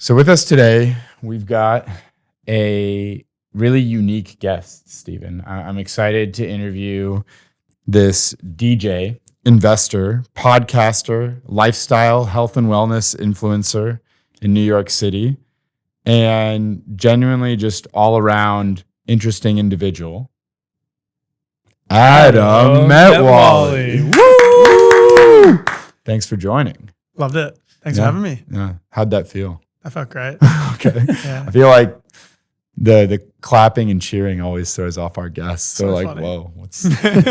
So with us today, we've got a really unique guest, Stephen. I'm excited to interview this DJ, investor, podcaster, lifestyle, health and wellness influencer in New York City, and genuinely just all around interesting individual. Adam Metwally. Woo! Thanks for joining. Loved it. Thanks for having me. Yeah. How'd that feel? That felt great. Okay. Yeah. I feel like the clapping and cheering always throws off our guests. They're like, funny. whoa, what's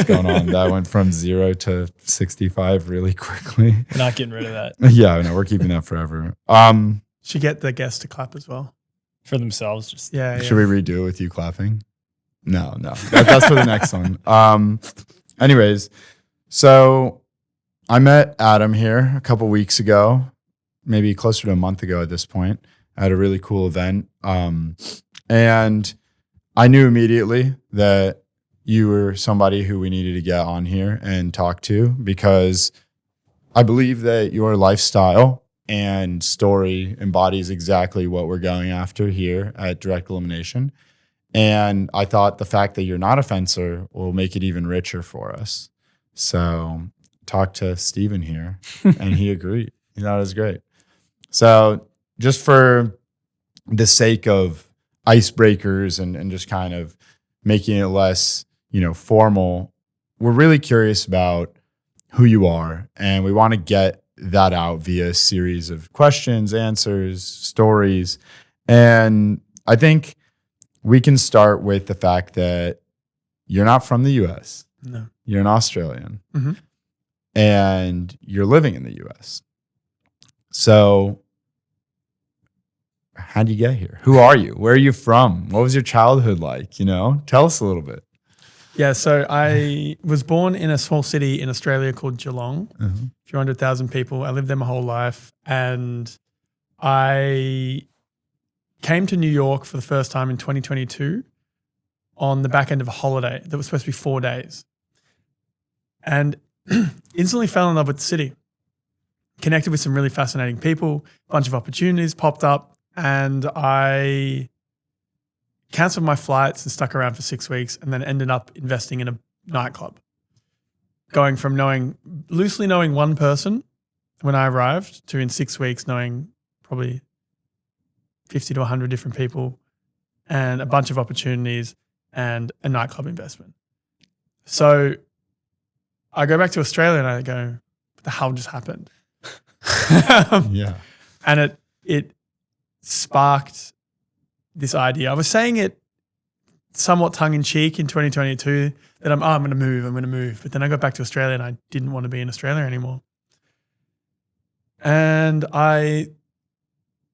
going on? That went from 0 to 65 really quickly. We're not getting rid of that Yeah, no, we're keeping that forever. Should get the guests to clap as well. for themselves. Just Yeah. Should we redo it with you clapping? No. That's for the next one. Anyways, so I met Adam here a couple weeks ago, maybe closer to a month ago at this point, at a really cool event. And I knew immediately that you were somebody who we needed to get on here and talk to, because I believe that your lifestyle and story embodies exactly what we're going after here at Direct Elimination. And I thought the fact that you're not a fencer will make it even richer for us. So talked to Steven here and he agreed. He thought it was great. So just for the sake of icebreakers and just kind of making it less, formal, we're really curious about who you are. And we want to get that out via a series of questions, answers, stories. And I think we can start with the fact that you're not from the US. No. You're an Australian. Mm-hmm. And you're living in the US. So how'd you get here? Who are you? Where are you from? What was your childhood like? Tell us a little bit. Yeah. So I was born in a small city in Australia called Geelong. Mm-hmm. A few 100,000 people. I lived there my whole life. And I came to New York for the first time in 2022 on the back end of a holiday that was supposed to be 4 days. And instantly fell in love with the city. Connected with some really fascinating people, a bunch of opportunities popped up, and I canceled my flights and stuck around for 6 weeks, and then ended up investing in a nightclub. Going from loosely knowing one person when I arrived to in 6 weeks knowing probably 50 to 100 different people and a bunch of opportunities and a nightclub investment. So I go back to Australia and I go, what the hell just happened? Yeah. And it sparked this idea. I was saying it somewhat tongue in cheek in 2022 that I'm going to move. But then I got back to Australia and I didn't want to be in Australia anymore. And I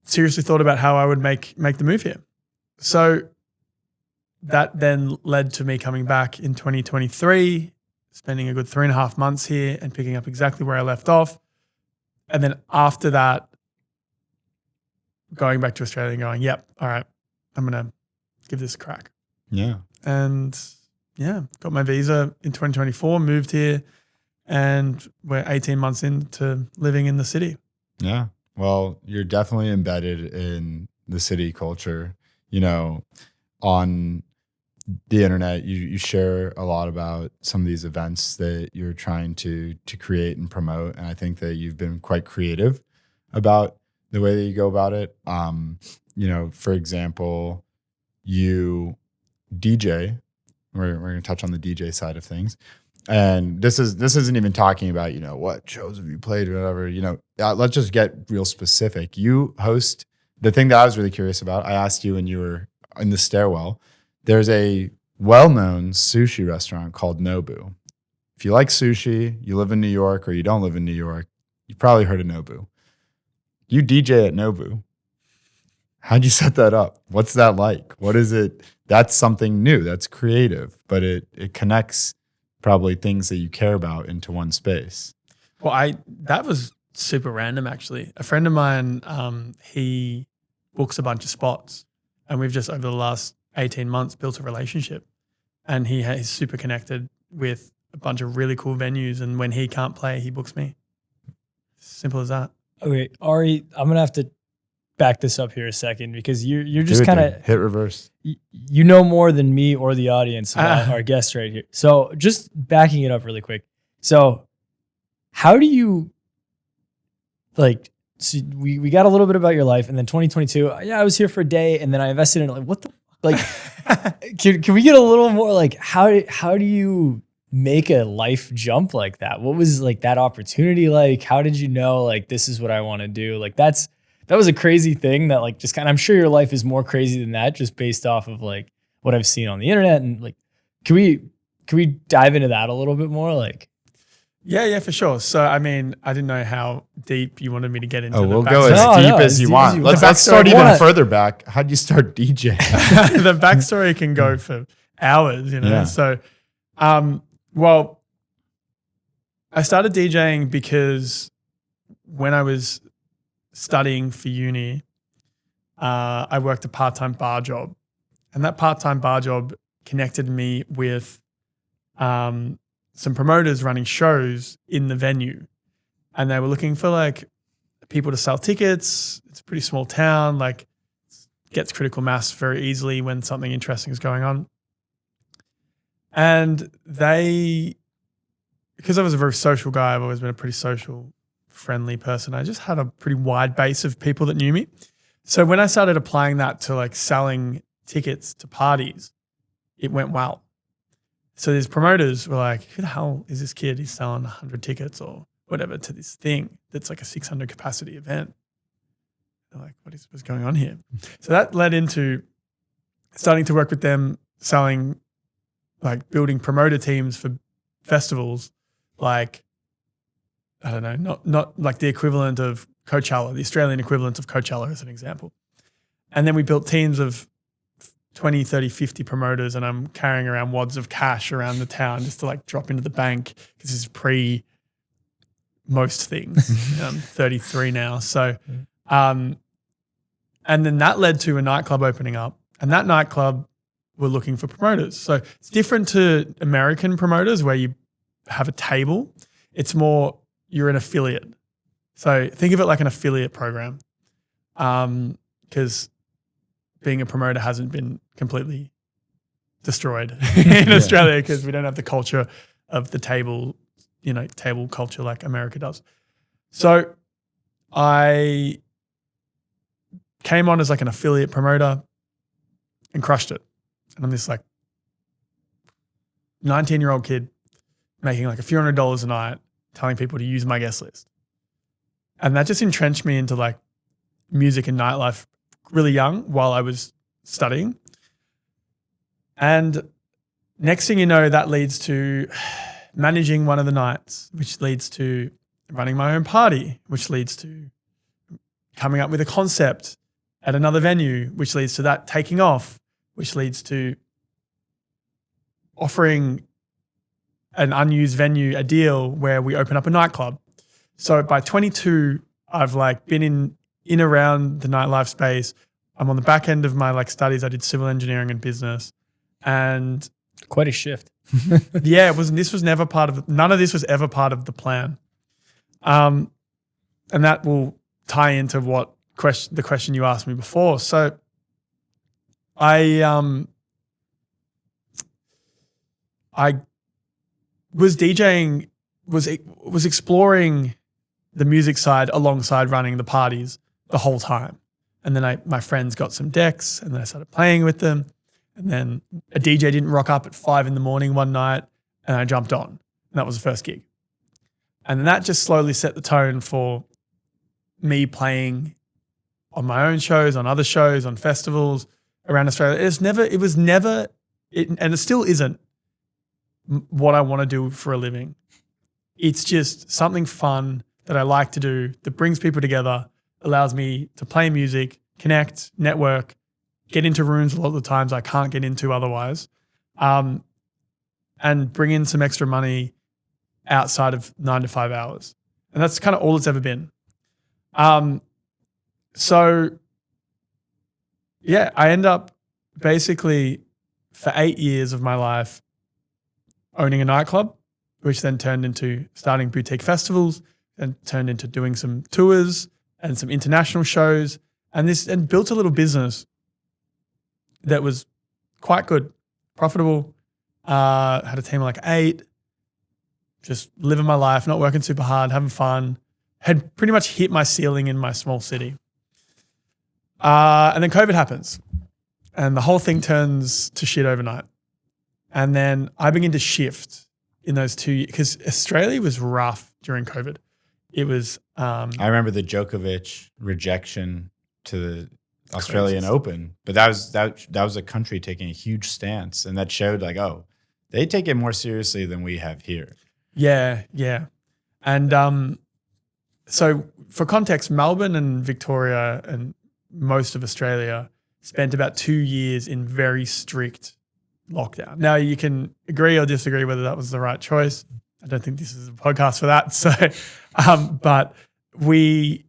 seriously thought about how I would make the move here. So that then led to me coming back in 2023, spending a good 3.5 months here and picking up exactly where I left off. And then after that, going back to Australia and going, yep, all right, I'm going to give this a crack. Yeah. And got my visa in 2024, moved here, and we're 18 months into living in the city. Yeah. Well, you're definitely embedded in the city culture. On the internet, you share a lot about some of these events that you're trying to create and promote. And I think that you've been quite creative about the way that you go about it. For example, you DJ. We're going to touch on the DJ side of things. And this isn't even talking about, what shows have you played or whatever, let's just get real specific. You host the thing that I was really curious about. I asked you when you were in the stairwell, there's a well-known sushi restaurant called Nobu. If you like sushi, you live in New York or you don't live in New York, you've probably heard of Nobu. You DJ at Nobu. How'd you set that up? What's that like? What is it? That's something new. That's creative, but it connects probably things that you care about into one space. Well, that was super random actually. A friend of mine, he books a bunch of spots, and we've just over the last 18 months built a relationship, and he's super connected with a bunch of really cool venues, and when he can't play, he books me. Simple as that. Okay, Ari, I'm gonna have to back this up here a second because you're Do just it, kind dude. of hit reverse. you know more than me or the audience about our guest right here. So just backing it up really quick. So how do you like? So we got a little bit about your life, and then 2022. Yeah, I was here for a day, and then I invested in it. Like what the like? can we get a little more like how do you make a life jump like that? What was like that opportunity like? How did you know like this is what I want to do? Like that was a crazy thing that like just kind of, I'm sure your life is more crazy than that just based off of like what I've seen on the internet. And like, can we dive into that a little bit more? Like, Yeah, for sure. So, I mean, I didn't know how deep you wanted me to get into Oh, the we'll backstory. go as deep as you want. Let's start even wanna- further back. How'd you start DJing? The backstory can go for hours, you know? Yeah. So, well, I started DJing because when I was studying for uni, I worked a part-time bar job. And that part-time bar job connected me with some promoters running shows in the venue. And they were looking for like people to sell tickets. It's a pretty small town, like gets critical mass very easily when something interesting is going on. And because I was a very social guy, I've always been a pretty social, friendly person. I just had a pretty wide base of people that knew me. So when I started applying that to like selling tickets to parties, it went well. So these promoters were like, who the hell is this kid? He's selling 100 tickets or whatever to this thing that's like a 600 capacity event. They're like, what's going on here? So that led into starting to work with them, selling, like building promoter teams for festivals, like, I don't know, not like the equivalent of Coachella, the Australian equivalent of Coachella as an example. And then we built teams of 20, 30, 50 promoters, and I'm carrying around wads of cash around the town just to like drop into the bank because this is pre most things. I'm 33 now. So, and then that led to a nightclub opening up, and that nightclub were looking for promoters. So it's different to American promoters where you have a table. It's more, you're an affiliate. So think of it like an affiliate program. Because being a promoter hasn't been completely destroyed in Australia because we don't have the culture of the table, table culture like America does. So I came on as like an affiliate promoter and crushed it. And I'm this like 19-year-old kid making like a few $100s a night, telling people to use my guest list. And that just entrenched me into like music and nightlife really young while I was studying. And next thing you know, that leads to managing one of the nights, which leads to running my own party, which leads to coming up with a concept at another venue, which leads to that taking off, which leads to offering an unused venue a deal where we open up a nightclub. So by 22, I've like been in around the nightlife space. I'm on the back end of my like studies. I did civil engineering and business, and quite a shift. yeah, this was never part of, none of this was ever part of the plan. And that will tie into the question you asked me before. So I was DJing, was exploring the music side alongside running the parties the whole time. And then my friends got some decks, and then I started playing with them. And then a DJ didn't rock up at 5 a.m. one night, and I jumped on. And that was the first gig. And then that just slowly set the tone for me playing on my own shows, on other shows, on festivals around Australia. It was never, and it still isn't what I want to do for a living. It's just something fun that I like to do that brings people together, allows me to play music, connect, network, get into rooms a lot of the times I can't get into otherwise, and bring in some extra money outside of 9 to 5 hours. And that's kind of all it's ever been. So yeah, I end up basically for 8 years of my life owning a nightclub, which then turned into starting boutique festivals, and turned into doing some tours and some international shows. and built a little business that was quite good, profitable. Had a team of like 8, just living my life, not working super hard, having fun. Had pretty much hit my ceiling in my small city. And then COVID happens and the whole thing turns to shit overnight. And then I begin to shift in those 2 years because Australia was rough during COVID. It was. I remember the Djokovic rejection to the Australian Open, but that was a country taking a huge stance, and that showed like, oh, they take it more seriously than we have here. Yeah, yeah, and so for context, Melbourne and Victoria and most of Australia spent about 2 years in very strict lockdown. Now you can agree or disagree whether that was the right choice. I don't think this is a podcast for that. So, but we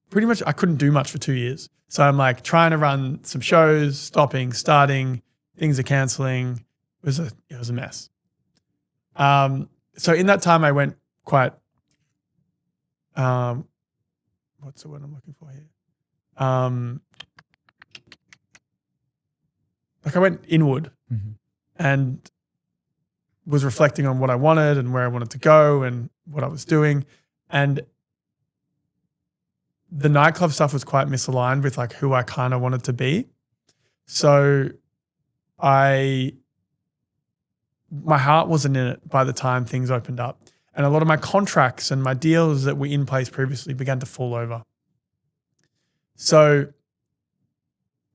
pretty much, I couldn't do much for 2 years. So I'm like trying to run some shows, stopping, starting, things are canceling. It was a mess. So in that time I went quite, what's the word I'm looking for here? Like I went inward and was reflecting on what I wanted and where I wanted to go and what I was doing. And the nightclub stuff was quite misaligned with like who I kind of wanted to be. So my heart wasn't in it by the time things opened up. And a lot of my contracts and my deals that were in place previously began to fall over. So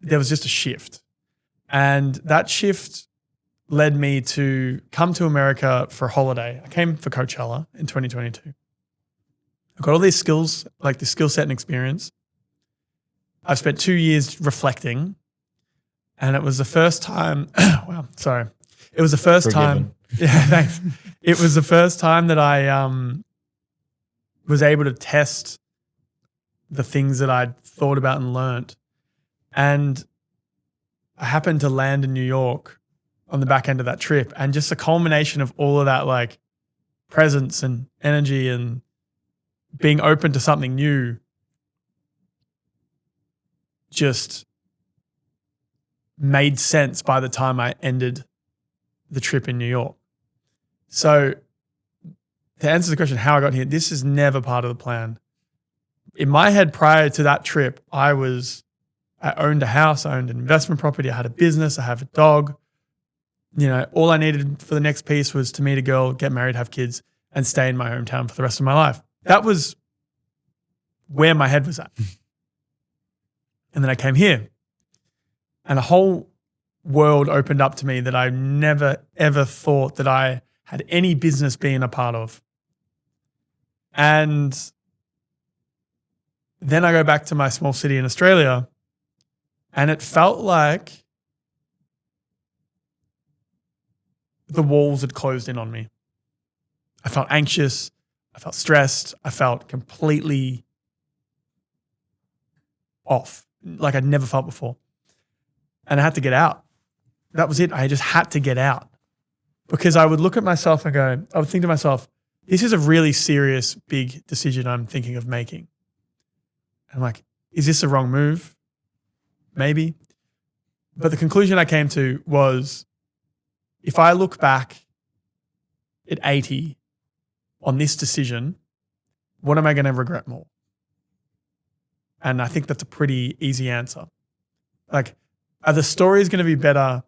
there was just a shift. And that shift led me to come to America for a holiday. I came for Coachella in 2022. I got all these skills, like the skill set and experience. I've spent 2 years reflecting, and it was the first time, It was the first time. Yeah, thanks. It was the first time that I was able to test the things that I'd thought about and learned. And I happened to land in New York on the back end of that trip, and just a culmination of all of that like presence and energy and being open to something new just made sense by the time I ended the trip in New York. So to answer the question, how I got here, this is never part of the plan. In my head prior to that trip, I owned a house, I owned an investment property, I had a business, I have a dog. You know, all I needed for the next piece was to meet a girl, get married, have kids, and stay in my hometown for the rest of my life. That was where my head was at. And then I came here, and a whole world opened up to me that I never, ever thought that I had any business being a part of. And then I go back to my small city in Australia, and it felt like the walls had closed in on me. I felt anxious. I felt stressed. I felt completely off, like I'd never felt before. And I had to get out. That was it. I just had to get out, because I would look at myself and I would think to myself, this is a really serious, big decision I'm thinking of making. I'm like, is this a wrong move? Maybe. But the conclusion I came to was, if I look back at 80 on this decision, what am I going to regret more? And I think that's a pretty easy answer. Like, are the stories going to be better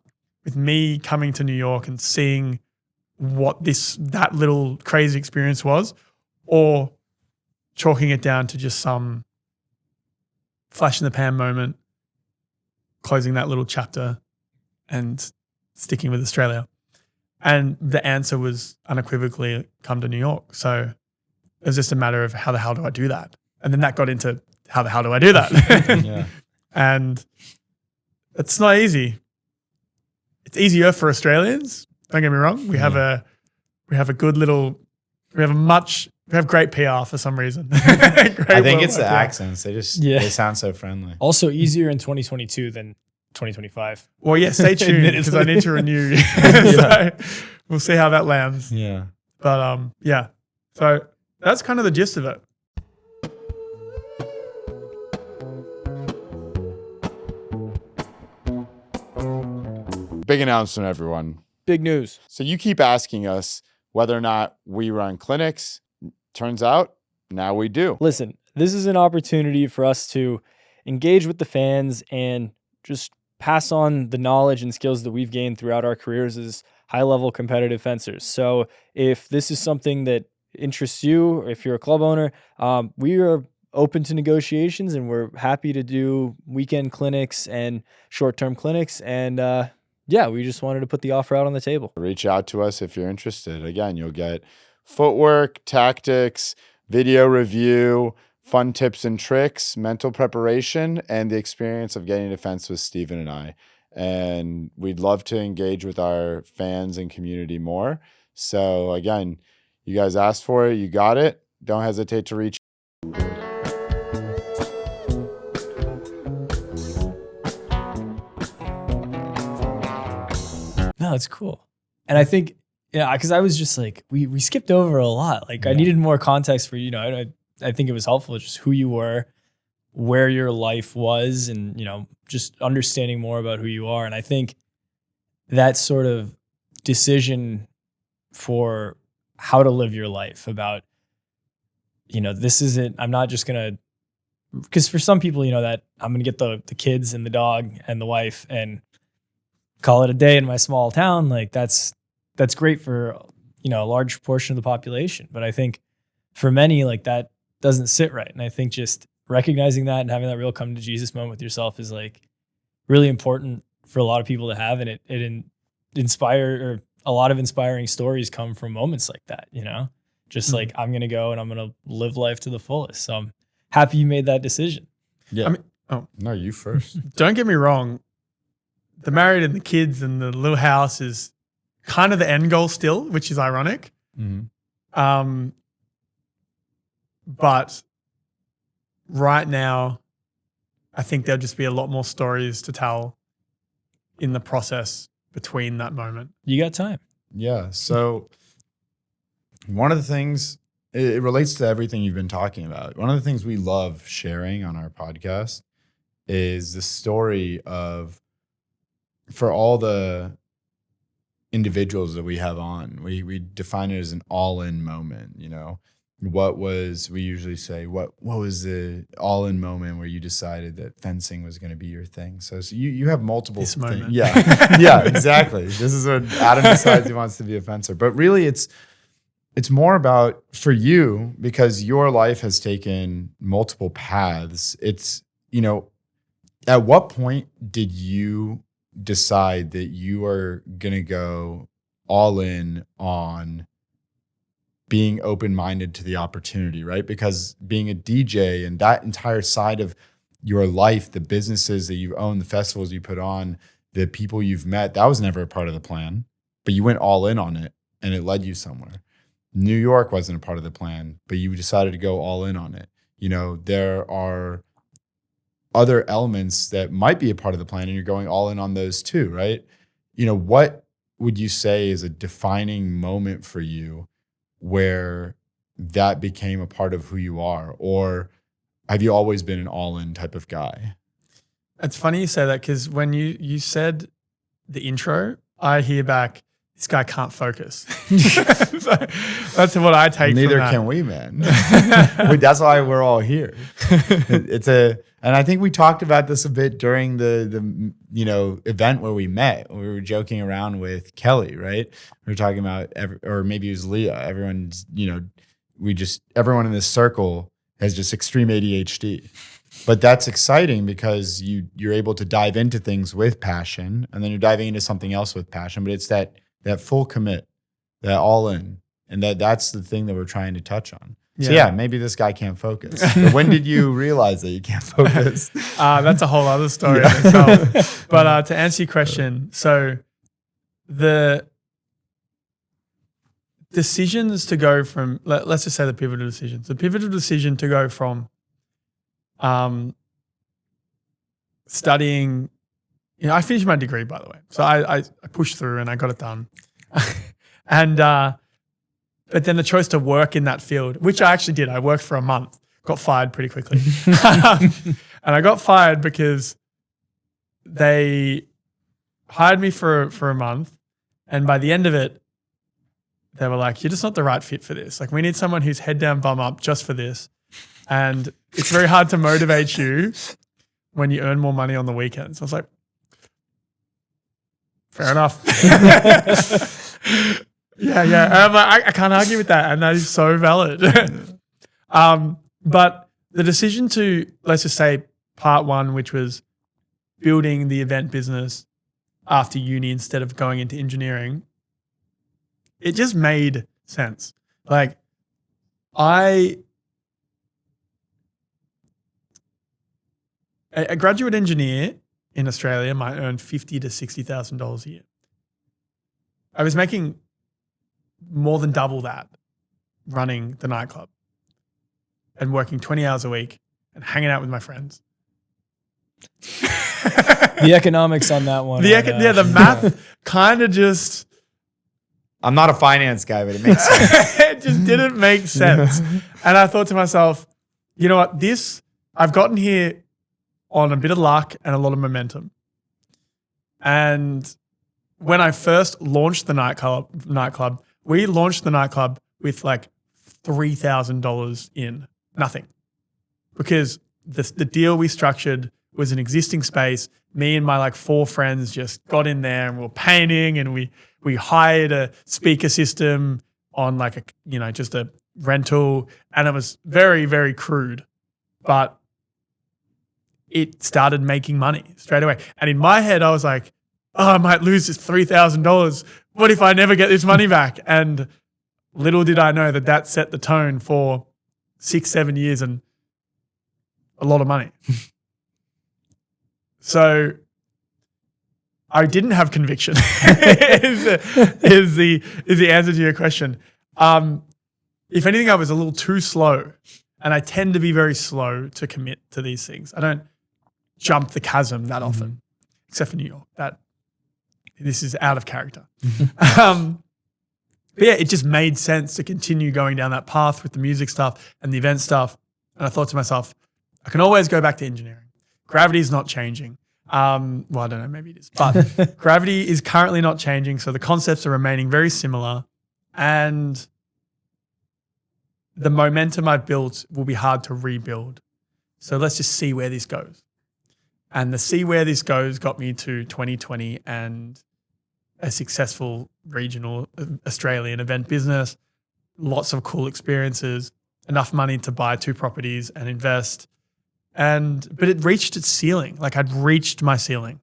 with me coming to New York and seeing what that little crazy experience was, or chalking it down to just some flash in the pan moment, closing that little chapter and sticking with Australia? And the answer was unequivocally come to New York. So it was just a matter of how the hell do I do that? And then that got into how the hell do I do that? Yeah. And it's not easy. It's easier for Australians. Don't get me wrong. We have great PR for some reason. I think it's the accents. They sound so friendly. Also easier in 2022 than 2025. Well, yeah, stay tuned because I need to renew. So we'll see how that lands. Yeah. But yeah. So that's kind of the gist of it. big announcement, everyone. Big news. So you keep asking us whether or not we run clinics. Turns out now we do. Listen, this is an opportunity for us to engage with the fans and just pass on the knowledge and skills that we've gained throughout our careers as high-level competitive fencers. So if this is something that interests you, or if you're a club owner, we are open to negotiations, and we're happy to do weekend clinics and short-term clinics. And we just wanted to put the offer out on the table. Reach out to us if you're interested. Again, you'll get footwork, tactics, video review, fun tips and tricks, mental preparation, and the experience of getting to fence with Steven and I. And we'd love to engage with our fans and community more. So again, you guys asked for it, you got it. Don't hesitate to reach. No, it's cool. And I think, because I was just like, we skipped over a lot. Like I needed more context for, I think it was helpful just who you were, where your life was, and, just understanding more about who you are. And I think that sort of decision for how to live your life about, this isn't, I'm not just going to, because for some people, that I'm going to get the kids and the dog and the wife and call it a day in my small town. Like that's great for, a large portion of the population. But I think for many, like that doesn't sit right. And I think just recognizing that and having that real come to Jesus moment with yourself is like really important for a lot of people to have. And it inspire, or a lot of inspiring stories come from moments like that, just like I'm going to go and I'm going to live life to the fullest. So I'm happy you made that decision. Yeah. No, you first. Don't get me wrong. The married and the kids and the little house is kind of the end goal still, which is ironic. Mm-hmm. But right now, I think there'll just be a lot more stories to tell in the process between that moment. You got time. Yeah. So one of the things, it relates to everything you've been talking about. One of the things we love sharing on our podcast is the story of, for all the individuals that we have on, we define it as an all-in moment. We usually say, what was the all-in moment where you decided that fencing was going to be your thing? So you have multiple this things. moment. Yeah, yeah, exactly. This is when Adam decides he wants to be a fencer. But really, it's more about, for you, because your life has taken multiple paths. It's, at what point did you decide that you are going to go all in on being open-minded to the opportunity, right? Because being a DJ and that entire side of your life, the businesses that you own, the festivals you put on, the people you've met, that was never a part of the plan, but you went all in on it and it led you somewhere. New York wasn't a part of the plan, but you decided to go all in on it. There are other elements that might be a part of the plan and you're going all in on those too, right? What would you say is a defining moment for you where that became a part of who you are? Or have you always been an all-in type of guy? It's funny you say that, because when you said the intro, I hear back, this guy can't focus. So that's what I take Neither from that. can we, man. That's why we're all here. And I think we talked about this a bit during the event where we met. We were joking around with Kelly, right? We were talking about, or maybe it was Leah. Everyone's, everyone in this circle has just extreme ADHD. But that's exciting because you're able to dive into things with passion, and then you're diving into something else with passion. But it's that full commit, that all in, and that's the thing that we're trying to touch on. So yeah, maybe this guy can't focus. But when did you realize that you can't focus? That's a whole other story in itself. But to answer your question, so the decisions to go from, let's just say the pivotal decisions. The pivotal decision to go from studying, I finished my degree, by the way. So I pushed through and I got it done. But then the choice to work in that field, which I actually did. I worked for a month, got fired pretty quickly. And I got fired because they hired me for a month. And by the end of it, they were like, you're just not the right fit for this. Like, we need someone who's head down, bum up just for this. And it's very hard to motivate you when you earn more money on the weekends. I was like, fair enough. Yeah. And I'm like, I can't argue with that. And that is so valid. But the decision to, let's just say, part one, which was building the event business after uni instead of going into engineering, it just made sense. Like, a graduate engineer in Australia might earn $50,000 to $60,000 a year. I was making more than double that running the nightclub and working 20 hours a week and hanging out with my friends. The economics on that one. The math kind of just... I'm not a finance guy, but it makes sense. It just didn't make sense. And I thought to myself, you know what? I've gotten here on a bit of luck and a lot of momentum. And when I first launched the nightclub, we launched the nightclub with like $3,000 in nothing, because the deal we structured was an existing space. Me and my like 4 friends just got in there and we were painting, and we hired a speaker system on like just a rental, and it was very, very crude, but it started making money straight away. And in my head, I was like, oh, I might lose this $3,000. What if I never get this money back? And little did I know that set the tone for 6-7 years and a lot of money. So I didn't have conviction is the answer to your question. If anything, I was a little too slow, and I tend to be very slow to commit to these things. I don't jump the chasm that often, except for New York. This is out of character. But yeah, it just made sense to continue going down that path with the music stuff and the event stuff. And I thought to myself, I can always go back to engineering. Gravity is not changing. Well, I don't know, maybe it is. But gravity is currently not changing, so the concepts are remaining very similar. And the momentum I've built will be hard to rebuild. So let's just see where this goes. And the see where this goes got me to 2020 and a successful regional Australian event business, lots of cool experiences, enough money to buy 2 properties and invest. But it reached its ceiling. Like, I'd reached my ceiling.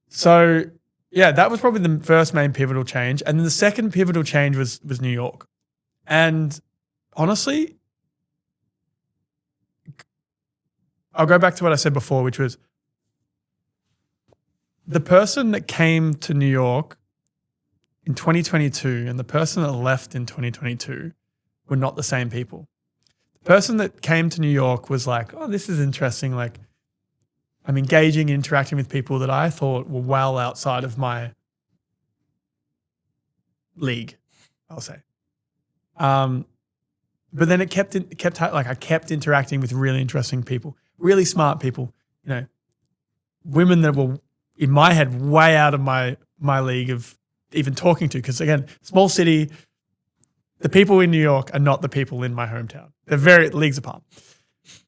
So yeah, that was probably the first main pivotal change. And then the second pivotal change was New York. And honestly, I'll go back to what I said before, which was the person that came to New York in 2022 and the person that left in 2022 were not the same people. The person that came to New York was like, oh, this is interesting. Like, I'm engaging, interacting with people that I thought were well outside of my league, I'll say. But then I kept interacting with really interesting people, really smart people, women that were in my head way out of my league of even talking to. Because again, small city, the people in New York are not the people in my hometown. They're very leagues apart.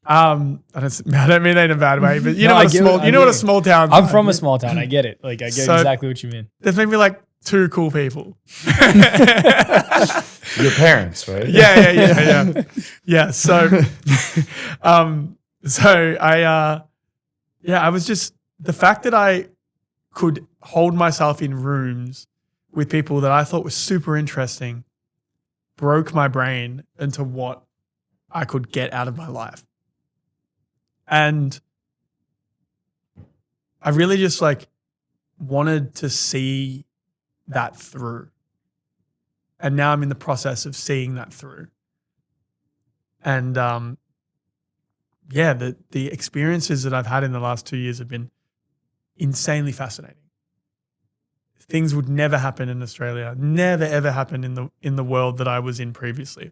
I don't mean that in a bad way, but what a small town. I'm from a small town. I get it. Like, I get exactly what you mean. There's maybe like 2 cool people. Your parents, right? Yeah. So, I was just, the fact that I could hold myself in rooms with people that I thought was super interesting broke my brain into what I could get out of my life. And I really just wanted to see that through. And now I'm in the process of seeing that through. And the experiences that I've had in the last 2 years have been insanely fascinating. Things would never happen in Australia, never ever happen in the world that I was in previously.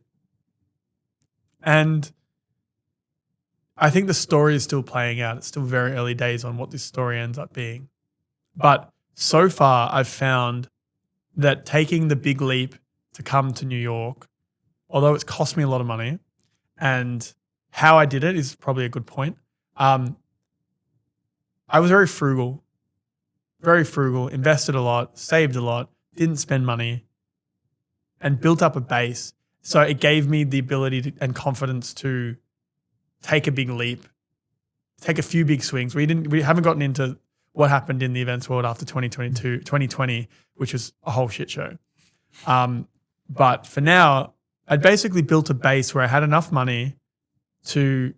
And I think the story is still playing out. It's still very early days on what this story ends up being. But so far, I've found that taking the big leap to come to New York, although it's cost me a lot of money, and how I did it is probably a good point. I was very frugal, invested a lot, saved a lot, didn't spend money, and built up a base. So it gave me the ability and confidence to take a big leap, take a few big swings. We haven't gotten into what happened in the events world after 2020, which was a whole shit show. But for now, I'd basically built a base where I had enough money to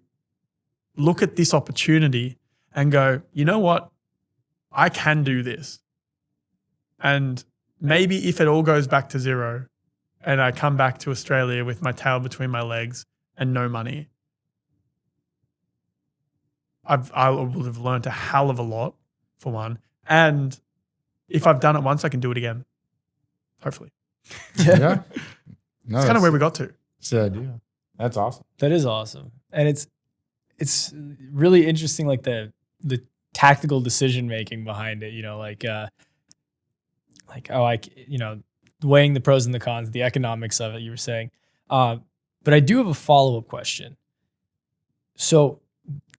look at this opportunity and go, you know what? I can do this. And maybe if it all goes back to zero and I come back to Australia with my tail between my legs and no money, I will have learned a hell of a lot, for one. And if I've done it once, I can do it again. Hopefully. Yeah. No, It's kind of where we got to. It's the idea. That's awesome. That is awesome. And it's really interesting, like the tactical decision making behind it, weighing the pros and the cons, the economics of it, you were saying. But I do have a follow-up question. So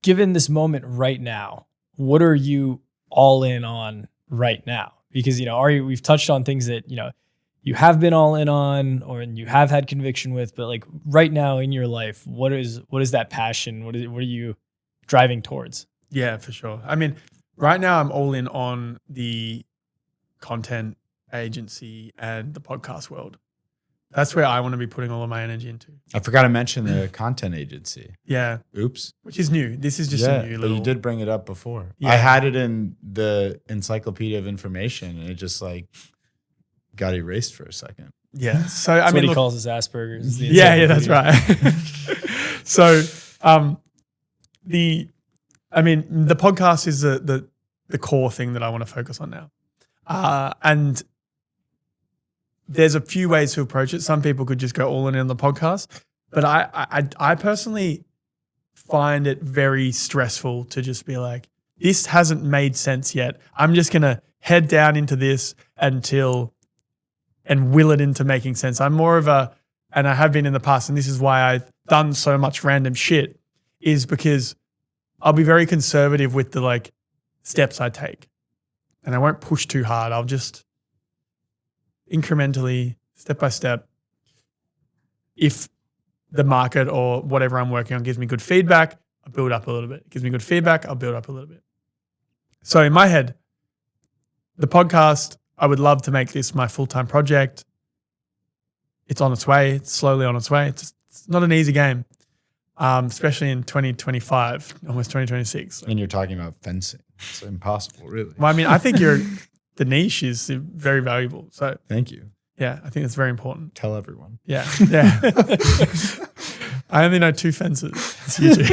given this moment right now, what are you all in on right now? Because, we've touched on things that, you have been all in on or you have had conviction with, but like right now in your life, what is that passion? What are you driving towards? Yeah, for sure. I mean, right now I'm all in on the content agency and the podcast world. That's where I want to be putting all of my energy into. I forgot to mention the content agency. Yeah. Oops. Which is new. This is just a new but little... you did bring it up before. Yeah. I had it in the Encyclopedia of Information and it just got erased for a second. Yeah. So That's I mean, what he calls his Asperger's. the Yeah, that's encyclopedia. right. So the podcast is the core thing that I want to focus on now. And there's a few ways to approach it. Some people could just go all in on the podcast, but I personally find it very stressful to just be like, this hasn't made sense yet. I'm just going to head down into this and will it into making sense. I'm more of and I have been in the past, and this is why I've done so much random shit, is because I'll be very conservative with the steps I take. And I won't push too hard. I'll just incrementally, step by step, if the market or whatever I'm working on gives me good feedback, I'll build up a little bit. It gives me good feedback, I'll build up a little bit. So in my head, the podcast, I would love to make this my full-time project. It's on its way. It's slowly on its way. It's not an easy game, especially in 2025, almost 2026. And you're talking about fencing. It's impossible, really. Well, I mean, I think the niche is very valuable. So Thank you. yeah, I think it's very important. Tell everyone. Yeah. I only know 2 fences. It's you two.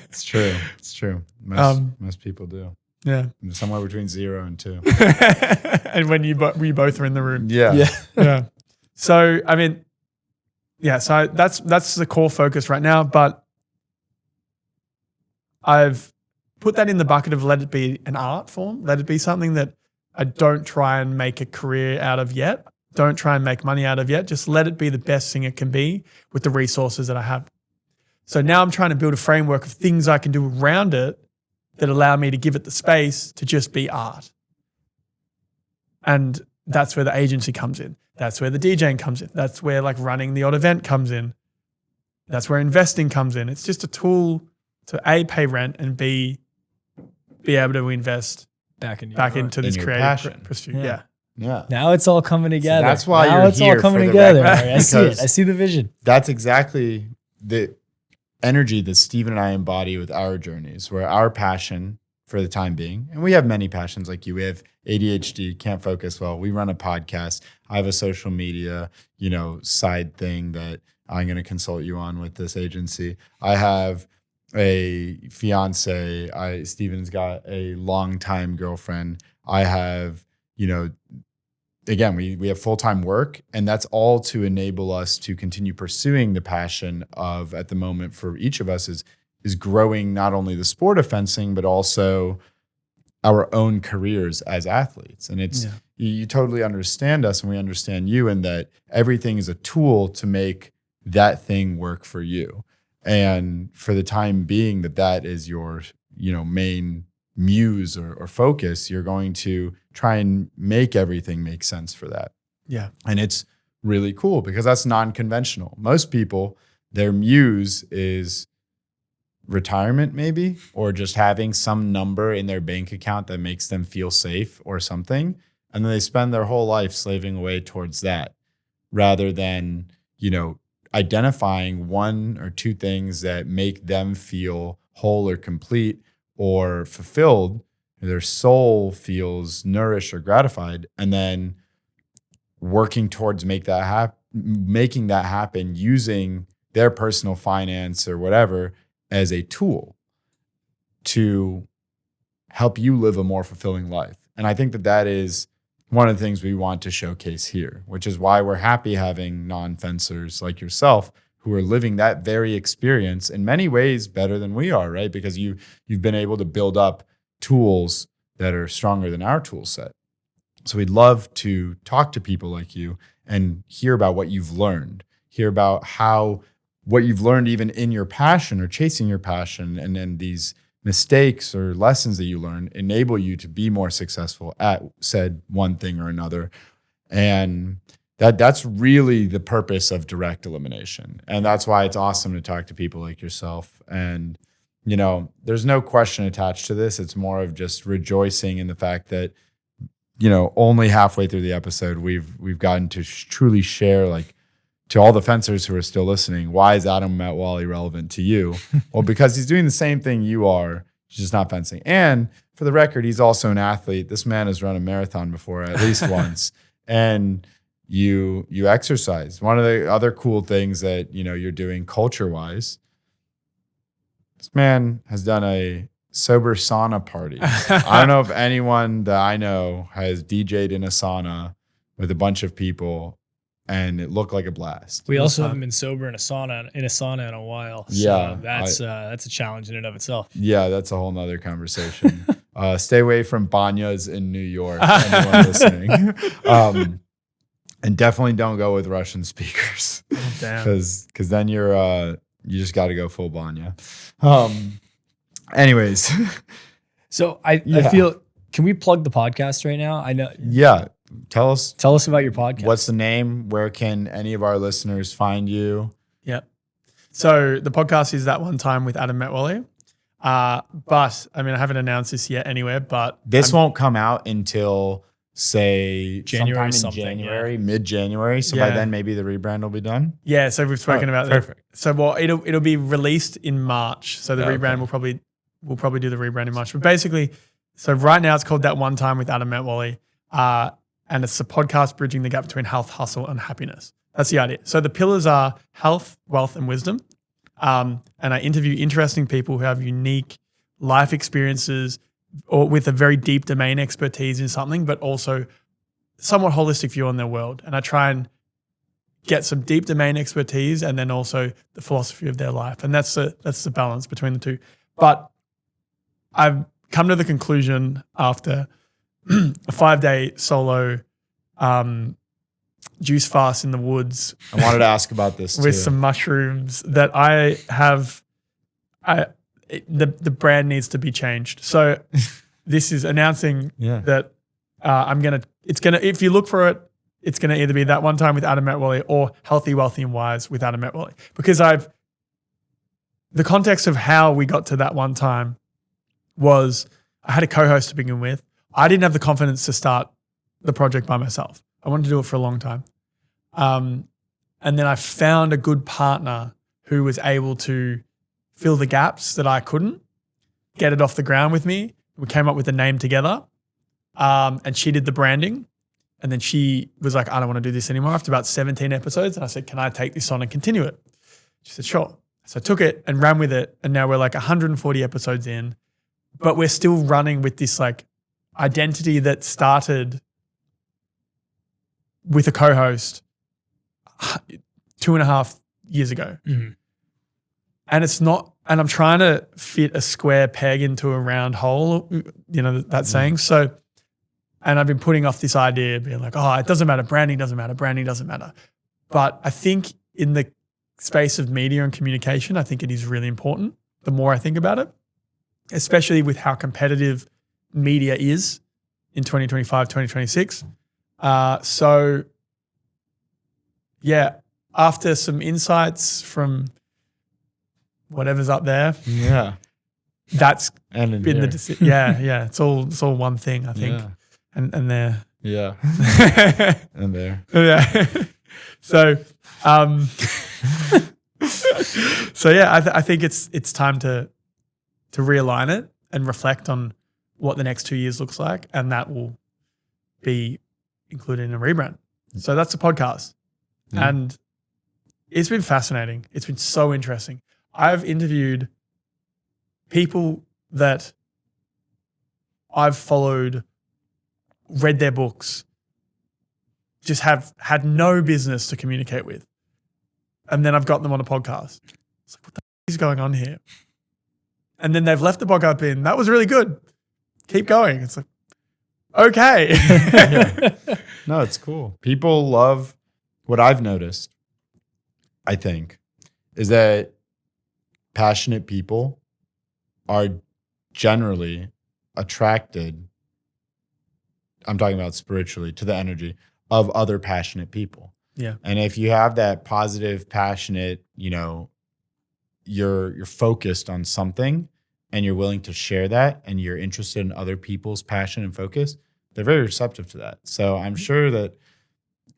It's true. It's true. Most people do. Yeah. Somewhere between 0 and 2. And when we both are in the room. Yeah. Yeah. So, I mean, yeah, so that's the core focus right now, but I've put that in the bucket of let it be an art form, let it be something that I don't try and make a career out of yet, don't try and make money out of yet, just let it be the best thing it can be with the resources that I have. So now I'm trying to build a framework of things I can do around it that allow me to give it the space to just be art. And that's where the agency comes in. That's where the DJing comes in. That's where running the odd event comes in. That's where investing comes in. It's just a tool to A, pay rent, and B, be able to invest back into this your creative passion. pursuit. Yeah. Yeah. Yeah. Now it's all coming together. that's why now you're it's here all coming for the together. record, I see it. because- I see the vision. That's exactly the energy that Steven and I embody with our journeys, where our passion for the time being, and we have many passions like you. We have ADHD, can't focus well. We run a podcast. I have a social media, side thing that I'm going to consult you on with this agency. I have a fiance. Steven's got a longtime girlfriend. I have, again, we have full-time work, and that's all to enable us to continue pursuing the passion of, at the moment for each of us, is is growing not only the sport of fencing, but also our own careers as athletes. And it's, you totally understand us and we understand you, and that everything is a tool to make that thing work for you. And for the time being that is your, main muse or focus, you're going to try and make everything make sense for that. Yeah. And it's really cool because that's non-conventional. Most people, their muse is retirement maybe, or just having some number in their bank account that makes them feel safe or something. And then they spend their whole life slaving away towards that rather than, identifying one or two things that make them feel whole or complete or fulfilled. Their soul feels nourished or gratified, and then working towards making that happen using their personal finance or whatever as a tool to help you live a more fulfilling life. And I think that is one of the things we want to showcase here, which is why we're happy having non-fencers like yourself who are living that very experience in many ways better than we are, right? Because you've been able to build up tools that are stronger than our tool set. So we'd love to talk to people like you and hear about what you've learned, hear about how what you've learned even in your passion or chasing your passion, and then these mistakes or lessons that you learn enable you to be more successful at said one thing or another. And that's really the purpose of direct elimination. And that's why it's awesome to talk to people like yourself. And, there's no question attached to this. It's more of just rejoicing in the fact that, only halfway through the episode, we've gotten to truly share, like, to all the fencers who are still listening, why is Adam Metwally relevant to you? Well, because he's doing the same thing you are, he's just not fencing. And for the record, he's also an athlete. This man has run a marathon before, at least once. And you exercise. One of the other cool things that, you're doing culture-wise, this man has done a sober sauna party. I don't know if anyone that I know has DJ'd in a sauna with a bunch of people, and it looked like a blast. We also haven't been sober in a sauna in a while. So that's a challenge in and of itself. Yeah, that's a whole nother conversation. Stay away from banyas in New York, anyone listening. And definitely don't go with Russian speakers. Oh, damn. Because then you just got to go full banya. Anyways. So I feel, can we plug the podcast right now? I know. Yeah. Tell us about your podcast. What's the name? Where can any of our listeners find you? Yeah. So the podcast is That One Time with Adam Metwally. But I mean, I haven't announced this yet anywhere, but this won't come out until say January, mid-January. So by then maybe the rebrand will be done. Yeah. So we've spoken about that. Perfect. So it'll be released in March. So the rebrand we'll probably do the rebrand in March. But basically, so right now it's called That One Time with Adam Metwally. And it's a podcast bridging the gap between health, hustle, and happiness. That's the idea. So the pillars are health, wealth, and wisdom. And I interview interesting people who have unique life experiences or with a very deep domain expertise in something, but also somewhat holistic view on their world. And I try and get some deep domain expertise and then also the philosophy of their life. And that's the balance between the two. But I've come to the conclusion after a 5-day solo juice fast in the woods. I wanted to ask about this with some mushrooms that the brand needs to be changed. So this is announcing that if you look for it, it's gonna either be That One Time with Adam Metwally or Healthy, Wealthy, and Wise with Adam Metwally. Because the context of how we got to that one time was I had a co-host to begin with. I didn't have the confidence to start the project by myself. I wanted to do it for a long time. And then I found a good partner who was able to fill the gaps that I couldn't, get it off the ground with me. We came up with a name together, and she did the branding. And then she was like, I don't want to do this anymore after about 17 episodes. And I said, can I take this on and continue it? She said, sure. So I took it and ran with it. And now we're like 140 episodes in, but we're still running with this like identity that started with a co-host 2.5 years ago. Mm-hmm. And it's not And I'm trying to fit a square peg into a round hole, that saying. So, and I've been putting off this idea, being like, oh, it doesn't matter. Branding doesn't matter. Branding doesn't matter. But I think in the space of media and communication, I think it is really important the more I think about it, especially with how competitive media is in 2025, 2026. So, yeah, after some insights from whatever's up there, that's And been the decision. Yeah, it's all one thing, I think, and there, and there. yeah. So, I think it's time to realign it and reflect on what the next 2 years looks like, and that will be included in a rebrand. So that's the podcast, and it's been fascinating. It's been so interesting. I've interviewed people that I've followed, read their books, just have had no business to communicate with. And then I've got them on a podcast. It's like, what the is going on here? And then they've left the podcast being, that was really good. Keep going. It's like, okay. No, it's cool. People love what I've noticed, I think, is that passionate people are generally attracted, I'm talking about spiritually, to the energy of other passionate people. Yeah. And if you have that positive, passionate, you're focused on something and you're willing to share that and you're interested in other people's passion and focus, they're very receptive to that. So I'm sure that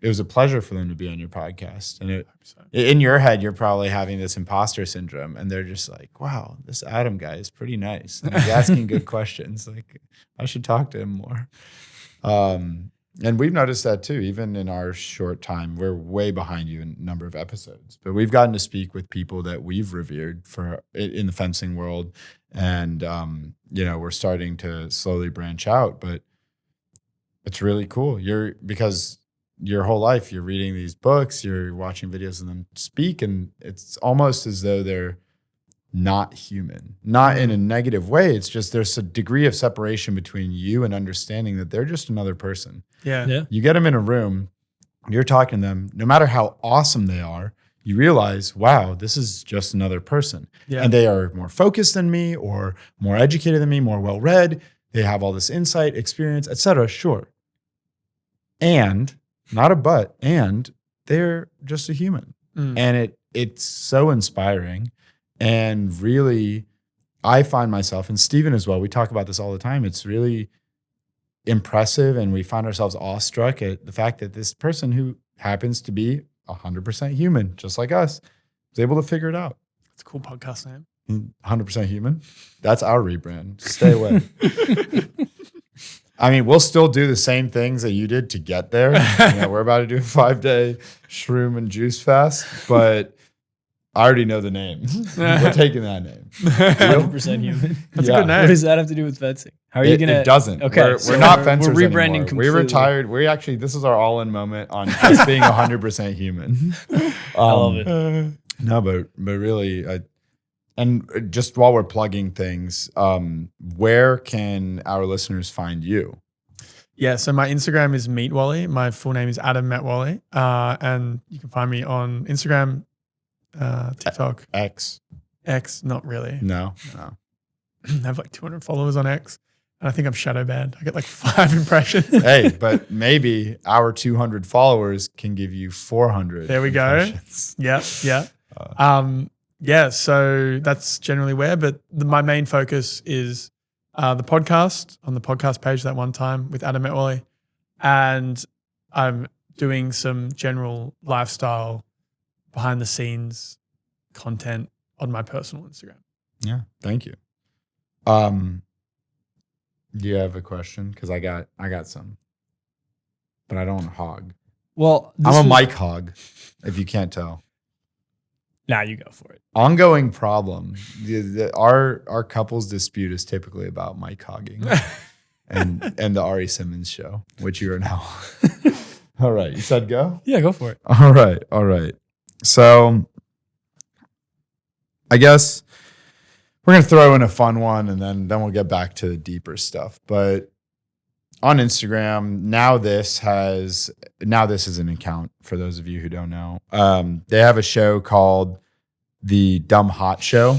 it was a pleasure for them to be on your podcast. And in your head, you're probably having this imposter syndrome and they're just like, wow, this Adam guy is pretty nice. And he's asking good questions. Like, I should talk to him more. And we've noticed that too, even in our short time. We're way behind you in a number of episodes, but we've gotten to speak with people that we've revered in the fencing world. And, we're starting to slowly branch out, but it's really cool. Because your whole life, you're reading these books, you're watching videos of them speak, and it's almost as though they're not human, not in a negative way. It's just there's a degree of separation between you and understanding that they're just another person. Yeah. You get them in a room, you're talking to them, no matter how awesome they are, you realize, wow, this is just another person. Yeah. And they are more focused than me or more educated than me, more well-read. They have all this insight, experience, etc. Sure. And not a but, and they're just a human. And it's so inspiring. And really, I find myself, and Steven as well, we talk about this all the time. It's really impressive, and we find ourselves awestruck at the fact that this person who happens to be 100% human, just like us, is able to figure it out. It's a cool podcast name. 100% human. That's our rebrand. Stay away. I mean, we'll still do the same things that you did to get there. We're about to do a 5-day shroom and juice fast, but I already know the name. We're taking that name. 100% human. That's a good name. What does that have to do with fencing? How are you going to? It doesn't. Okay. We're not fencers We're rebranding anymore. completely. We retired. This is our all-in moment on just being 100% human. I love it. No, but really, and just while we're plugging things, where can our listeners find you? Yeah, so my Instagram is Metwally. My full name is Adam Metwally. And you can find me on Instagram, TikTok. X. Not really. No. I have like 200 followers on X. And I think I'm shadow banned. I get like 5 impressions. Hey, but maybe our 200 followers can give you 400. There we go. Yeah. So that's generally where. But my main focus is the podcast, on the podcast page that one time with Adam Metwally. And I'm doing some general lifestyle, behind the scenes content on my personal Instagram. Yeah. Thank you. Do you have a question? Because I got some, but I don't want to hog. Well, I'm a mic hog, if you can't tell. Nah, you go for it. Ongoing problem. Our couples dispute is typically about mic hogging and the Ari Simmons show, which you are now. All right. You said go? Yeah, go for it. All right. So I guess we're gonna throw in a fun one, and then we'll get back to the deeper stuff. But on Instagram now, this is an account for those of you who don't know. They have a show called the Dumb Hot Show,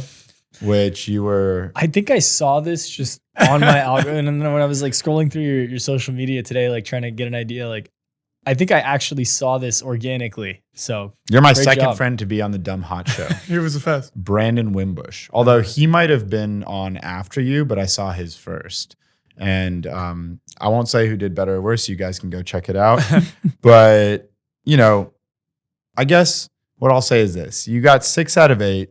which you were. I think I saw this just on my algorithm, and then when I was like scrolling through your social media today, like trying to get an idea, like I think I actually saw this organically. So You're my great second job. friend to be on the Dumb Hot Show. Who was the first? Brandon Wimbush. Although he might have been on after you, but I saw his first. And I won't say who did better or worse. You guys can go check it out. But, I guess what I'll say is this. You got 6 out of 8.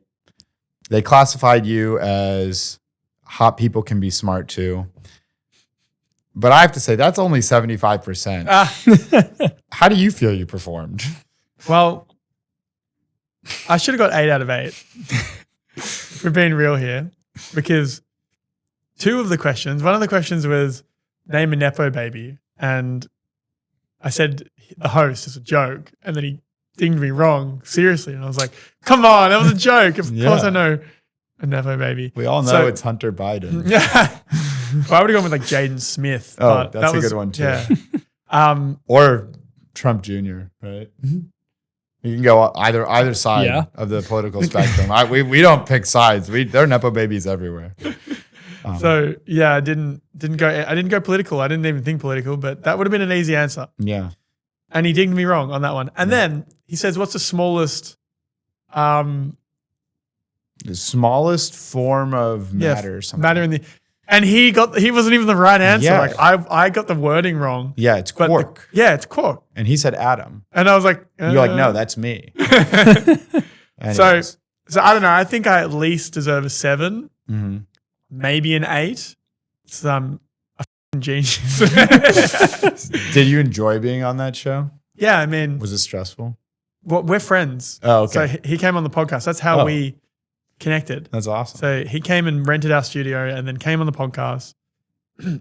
They classified you as hot people can be smart too. But I have to say, that's only 75%. How do you feel you performed? Well, I should have got 8 out of 8. If we're being real here. Because 2 of the questions, one of the questions was name a Nepo baby. And I said the host as a joke. And then he dinged me wrong, seriously. And I was like, come on, that was a joke. Of course I know a Nepo baby. We all know it's Hunter Biden. Yeah. Well, I would have gone with like Jaden Smith. Oh, but that's a good one too. Yeah. Or Trump Jr., right? You can go either side of the political spectrum. We don't pick sides. There are Nepo babies everywhere. So yeah, I didn't go political. I didn't even think political, but that would have been an easy answer. Yeah. And he dinged me wrong on that one. And then he says, what's the smallest the smallest form of matter or something. Matter in the and he wasn't even the right answer. Yeah. Like I got the wording wrong. Yeah, it's quark. It's quark. And he said atom. And I was like, You're like, no, that's me. So I don't know. I think I at least deserve a 7, maybe an 8. So I'm a f***ing genius. Did you enjoy being on that show? Yeah, I mean, Was it stressful? well, we're friends. Oh, okay. So he came on the podcast. That's how we connected. That's awesome. So he came and rented our studio and then came on the podcast. And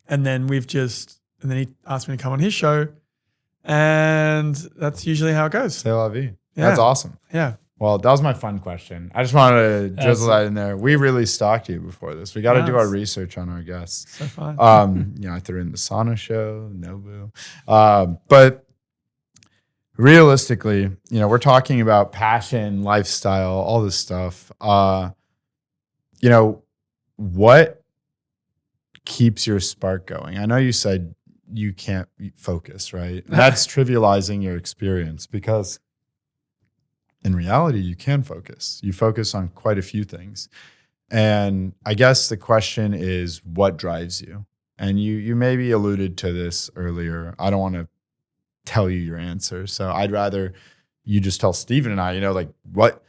then and then he asked me to come on his show. And that's usually how it goes. C'est la vie. Yeah. That's awesome. Yeah. Well, that was my fun question. I just wanted to drizzle that in there. We really stalked you before this. We got to do our research on our guests. So fun. I threw in the sauna show, Nobu. But realistically, we're talking about passion, lifestyle, all this stuff. What keeps your spark going? I know you said you can't focus, right? That's trivializing your experience because in reality, you can focus. You focus on quite a few things. And I guess the question is, what drives you? And you maybe alluded to this earlier. I don't want to tell you your answer. So I'd rather you just tell Steven and I, what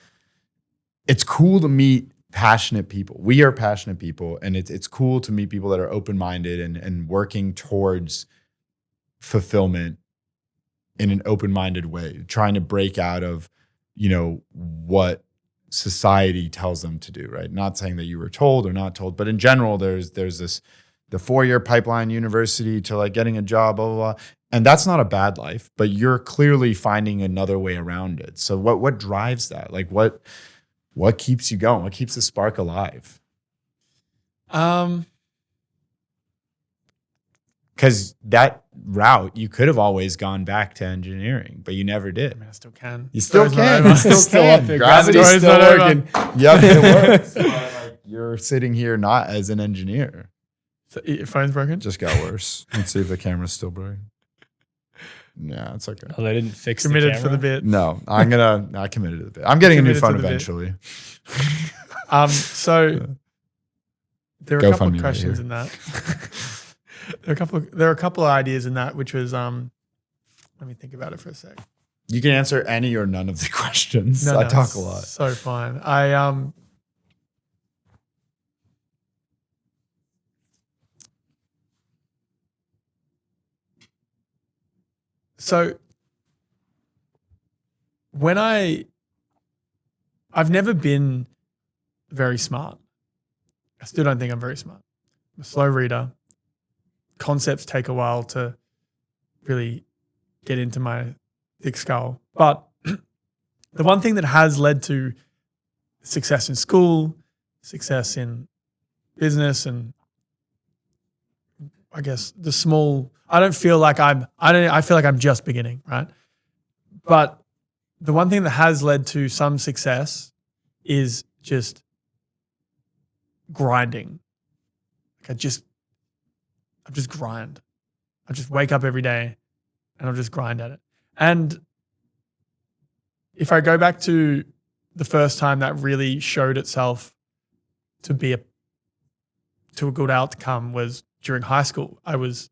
it's cool to meet passionate people. We are passionate people, and it's cool to meet people that are open-minded and working towards fulfillment in an open-minded way, trying to break out of, what society tells them to do, right? Not saying that you were told or not told, but in general, there's this, the 4-year pipeline university to like getting a job, blah, blah, blah. And that's not a bad life, but you're clearly finding another way around it. So what drives that? Like what keeps you going? What keeps the spark alive? Because that route, you could have always gone back to engineering, but you never did. I mean, I still can. You still can. Not You still up can. there. Gravity's Story's still not working. Yep, it works. But, you're sitting here not as an engineer. So your phone's broken? Just got worse. Let's see if the camera's still broken. Yeah, it's okay. Oh, they didn't fix Committed the for the camera? bit. No, I committed to the bit. I'm getting a new Committed phone to the bit. eventually. So there are Go a couple fund of me right questions here. in that. There are a couple of ideas in that, which was let me think about it for a sec. You can answer any or none of the questions. No, I no, talk it's a lot. So fine. So when I've never been very smart. I still don't think I'm very smart. I'm a slow reader. Concepts take a while to really get into my thick skull. But the one thing that has led to success in school, success in business and I guess the small, I feel like I'm just beginning, right? But the one thing that has led to some success is just grinding. Like I just grind. I just wake up every day and I'll just grind at it. And if I go back to the first time that really showed itself to be a good outcome was during high school. I was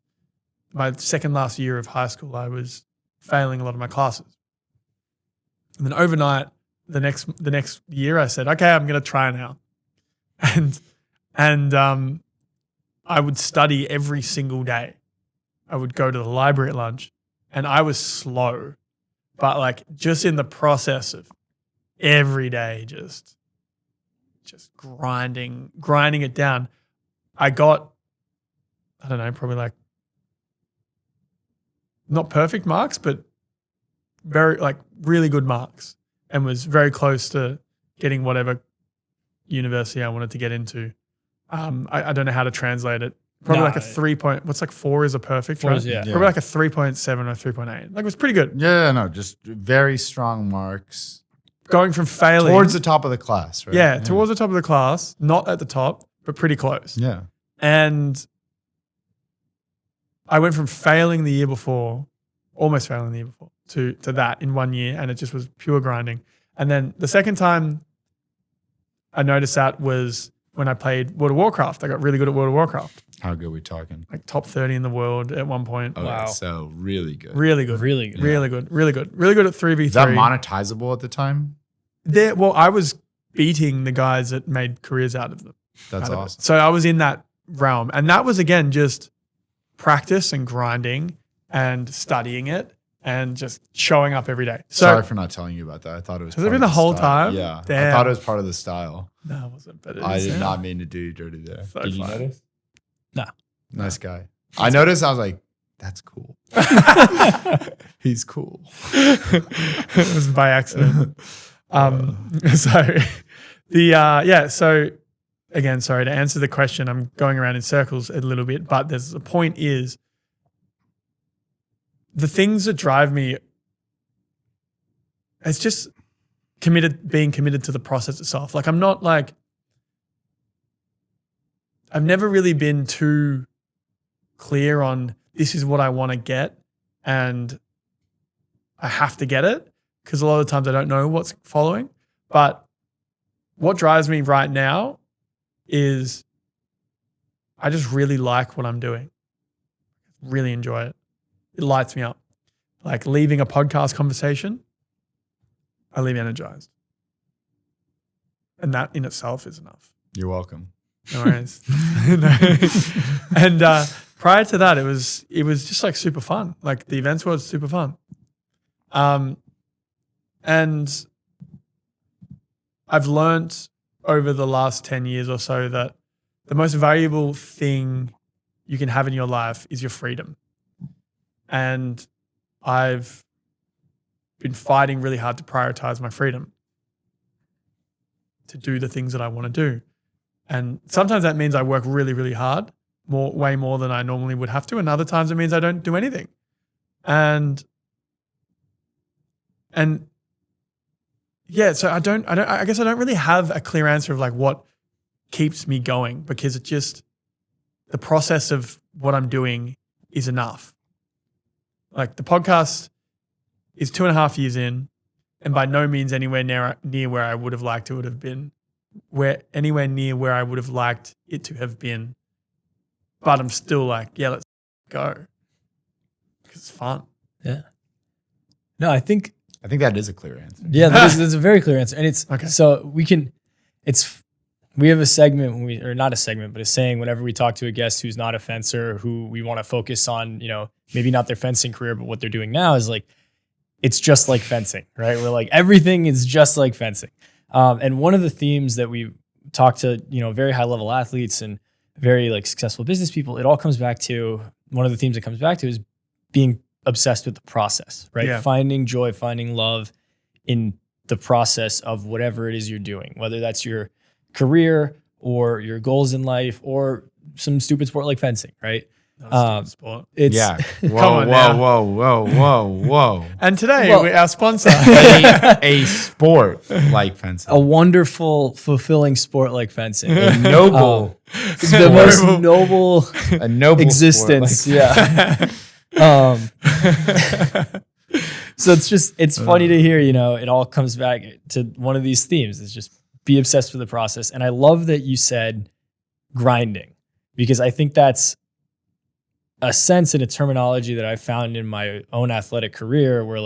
my second last year of high school. I was failing a lot of my classes, and then overnight, the next year, I said, "Okay, I'm going to try now," and I would study every single day. I would go to the library at lunch, and I was slow, but like just in the process of every day, just grinding it down. I got, I don't know, probably like not perfect marks, but very like really good marks, and was very close to getting whatever university I wanted to get into. I don't know how to translate it. Probably like a 3 point. What's like 4 is a perfect, right? Yeah. Probably like a 3.7 or 3.8. Like it was pretty good. Yeah, no, just very strong marks. Going from failing Towards the top of the class, right? Yeah, towards the top of the class, not at the top, but pretty close. Yeah. And I went from failing the year before, almost failing the year before, to that in 1 year, and it just was pure grinding. And then the second time I noticed that was when I played World of Warcraft. I got really good at World of Warcraft. How good are we talking? Like top 30 in the world at one point. Okay, Wow. so really good. Really good. Really good. Really good. Really good. Really good at 3v3. Is that monetizable at the time? Well, I was beating the guys that made careers out of them. That's out of it. awesome. So I was in that realm. And that was, again, just practice and grinding and studying it and just showing up every day. So, Sorry for not telling you about that. I thought it was Has it part been of the whole style. time? Yeah. I Damn. thought it was part of the style. no, it wasn't. But it I is did now. not mean to do you dirty there. So Did you fun. notice? No. Nice guy. I noticed. I was like, that's cool. He's cool. It was by accident. So again, sorry to answer the question. I'm going around in circles a little bit, but there's the point is the things that drive me. It's just being committed to the process itself. Like I'm not like, I've never really been too clear on this is what I want to get and I have to get it, because a lot of the times I don't know what's following. But what drives me right now is I just really like what I'm doing. Really enjoy it. It lights me up. Like leaving a podcast conversation, I leave energized. And that in itself is enough. You're welcome. No worries. No. And prior to that, it was just like super fun. Like the events were super fun. And I've learned over the last 10 years or so that the most valuable thing you can have in your life is your freedom. And I've been fighting really hard to prioritize my freedom, to do the things that I want to do. And sometimes that means I work really, really hard, way more than I normally would have to. And other times it means I don't do anything. And yeah, so I guess I don't really have a clear answer of like what keeps me going, because it just, the process of what I'm doing is enough. Like the podcast is 2.5 years in, and by no means anywhere near where I would have liked it would have been, anywhere near where I would have liked it to have been. But I'm still like, yeah, let's go, because it's fun. Yeah. No, I think that is a clear answer. yeah, that's a very clear answer. And it's Okay. so we have a segment or not a segment, but a saying whenever we talk to a guest who's not a fencer, who we want to focus on, maybe not their fencing career, but what they're doing now is like, it's just like fencing, right? We're like, everything is just like fencing. And one of the themes that we talk to, very high level athletes and very like successful business people, it all comes back to, one of the themes it comes back to is being obsessed with the process, right? Yeah. Finding joy, finding love in the process of whatever it is you're doing, whether that's your career or your goals in life or some stupid sport like fencing, right? Sport. It's Yeah. Come Whoa, on now. whoa. And today, Well- our sponsor. a sport like fencing. a wonderful, fulfilling sport like fencing. A noble, The most noble a noble existence. sport like Yeah. So it's funny to hear, it all comes back to one of these themes. It's just be obsessed with the process. And I love that you said grinding, because I think that's a sense and a terminology that I found in my own athletic career where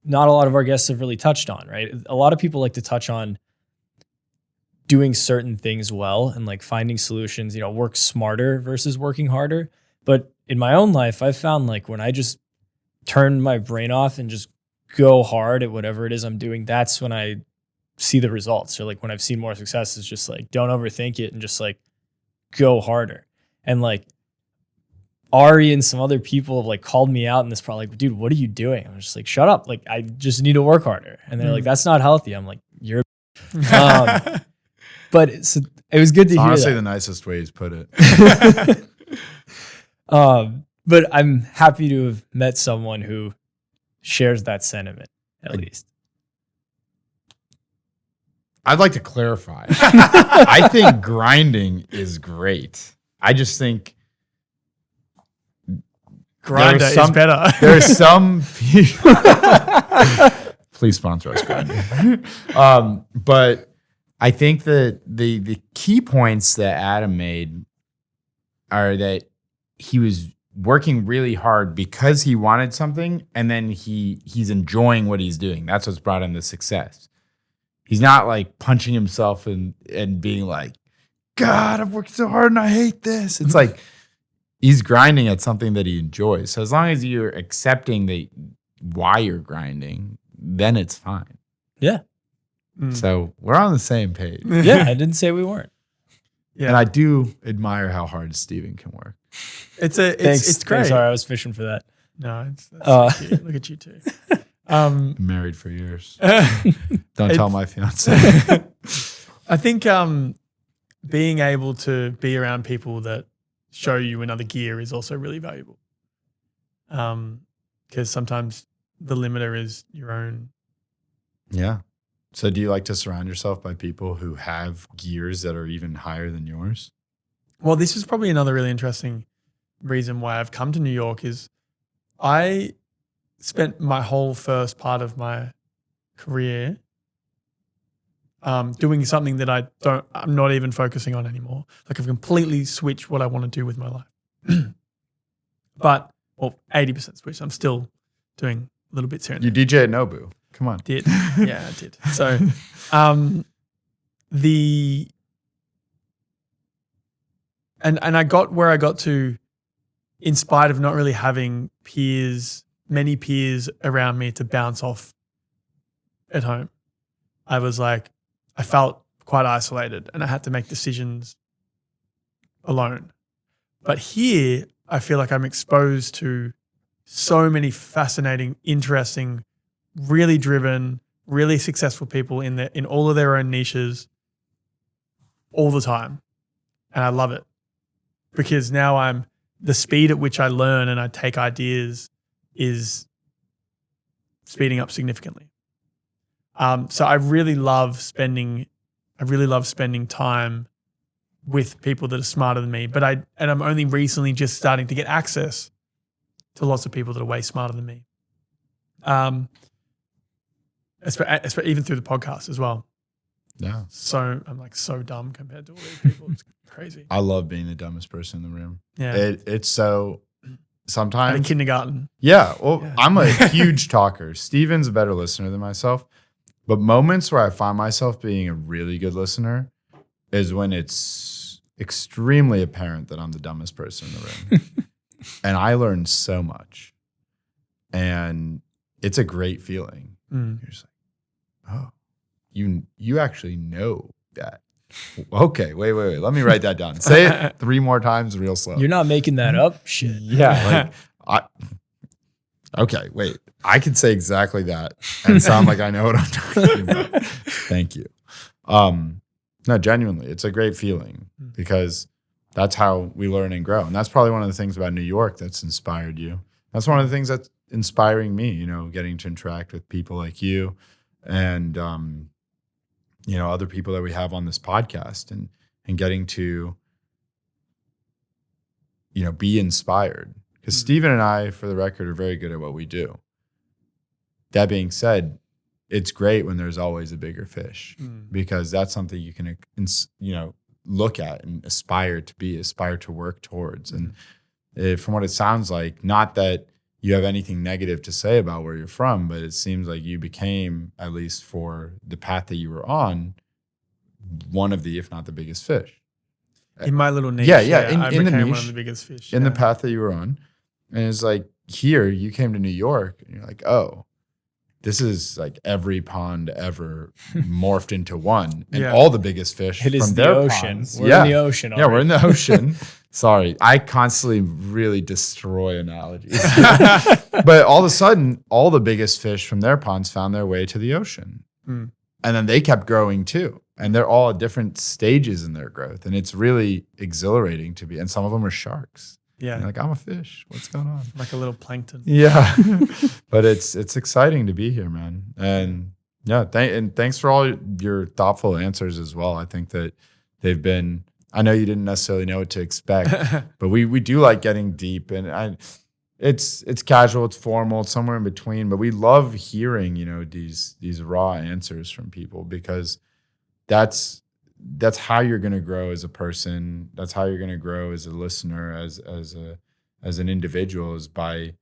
not a lot of our guests have really touched on, right? A lot of people like to touch on doing certain things well and like finding solutions, work smarter versus working harder. But in my own life, I've found like when I just turn my brain off and just go hard at whatever it is I'm doing, that's when I see the results. Or like when I've seen more success, is just like, don't overthink it and just like go harder. And like Ari and some other people have like called me out and this probably like, dude, what are you doing? I'm just like, shut up. Like, I just need to work harder. And they're like, that's not healthy. I'm like, you're, but it was good to hear Honestly, that. the nicest way he's put it. But I'm happy to have met someone who shares that sentiment, at least. I'd like to clarify. I think grinding is great. I just think Grinder is better. There's some people. Please sponsor us, Grindr. But I think that the key points that Adam made are that he was working really hard because he wanted something, and then he's enjoying what he's doing. That's what's brought him the success. He's not like punching himself and being like, God, I've worked so hard and I hate this. It's like he's grinding at something that he enjoys. So as long as you're accepting why you're grinding, then it's fine. Yeah. So we're on the same page. Yeah, I didn't say we weren't. Yeah. And I do admire how hard Steven can work. It's Thanks. great. Sorry, I was fishing for that. No, that's so cute. Look at you too. Married for years. Don't tell my fiance. I think being able to be around people that show you another gear is also really valuable. Because sometimes the limiter is your own. Yeah. So do you like to surround yourself by people who have gears that are even higher than yours? Well, this is probably another really interesting reason why I've come to New York is I spent my whole first part of my career doing something that I'm not even focusing on anymore. Like I've completely switched what I want to do with my life. But, 80% switched. I'm still doing little bits here and You there. DJ at Nobu. Come on. Did. Yeah, I did. So and I got where I got to in spite of not really having many peers around me to bounce off at home. I felt quite isolated and I had to make decisions alone. But here, I feel like I'm exposed to so many fascinating, interesting, really driven, really successful people in all of their own niches all the time. And I love it because now the speed at which I learn and I take ideas is speeding up significantly. So I really love spending time with people that are smarter than me, and I'm only recently just starting to get access to lots of people that are way smarter than me. Even through the podcast as well. Yeah. So I'm like so dumb compared to all these people. It's crazy. I love being the dumbest person in the room. Yeah. It's so in sometimes. kindergarten. Yeah. Well, Yeah. I'm a huge talker. Steven's a better listener than myself. But moments where I find myself being a really good listener is when it's extremely apparent that I'm the dumbest person in the room. And I learn so much. And it's a great feeling. Mm. You're just like, oh, you actually know that. Okay, wait. Let me write that down. Say it 3 more times real slow. You're not making that up? Shit. Yeah. Okay, wait. I could say exactly that and sound like I know what I'm talking about. Thank you. No, genuinely, it's a great feeling because that's how we learn and grow. And that's probably one of the things about New York that's inspired you. That's one of the things that's inspiring me, getting to interact with people like you and, other people that we have on this podcast and getting to, be inspired. Because Steven and I, for the record, are very good at what we do. That being said, it's great when there's always a bigger fish because that's something you can, look at and aspire to work towards. And from what it sounds like, not that you have anything negative to say about where you're from, but it seems like you became, at least for the path that you were on, one of the, if not the biggest fish. In my little niche, I became the niche, one of the biggest fish. in the path that you were on. And it's like here, you came to New York and you're like, oh, this is like every pond ever morphed into one. And all the biggest fish it from is their the ocean. ponds. We're in the ocean already. Yeah, we're in the ocean. Sorry. I constantly really destroy analogies. But all of a sudden, all the biggest fish from their ponds found their way to the ocean. And then they kept growing too. And they're all at different stages in their growth. And it's really exhilarating to be. And some of them are sharks. Yeah. You're like, I'm a fish. What's going on? Like a little plankton. Yeah. But it's exciting to be here, man. And yeah, thanks for all your thoughtful answers as well. I think that they've been, I know you didn't necessarily know what to expect, but we do like getting deep, and it's casual, it's formal, it's somewhere in between, but we love hearing, these raw answers from people because that's how you're going to grow as a person. That's how you're going to grow as a listener, as an individual, is by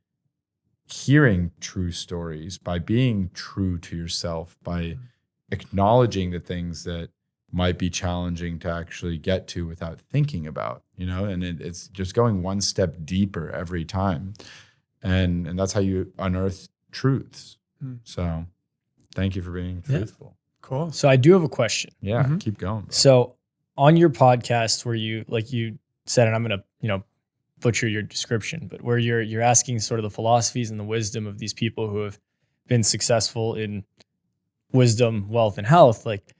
hearing true stories, by being true to yourself, by acknowledging the things that might be challenging to actually get to without thinking about, and it's just going one step deeper every time. And that's how you unearth truths. So thank you for being truthful. Cool. So I do have a question. Yeah, keep going, bro. So on your podcast where you, like you said, and I'm going to, butcher your description, but where you're asking sort of the philosophies and the wisdom of these people who have been successful in wisdom, wealth, and health, like,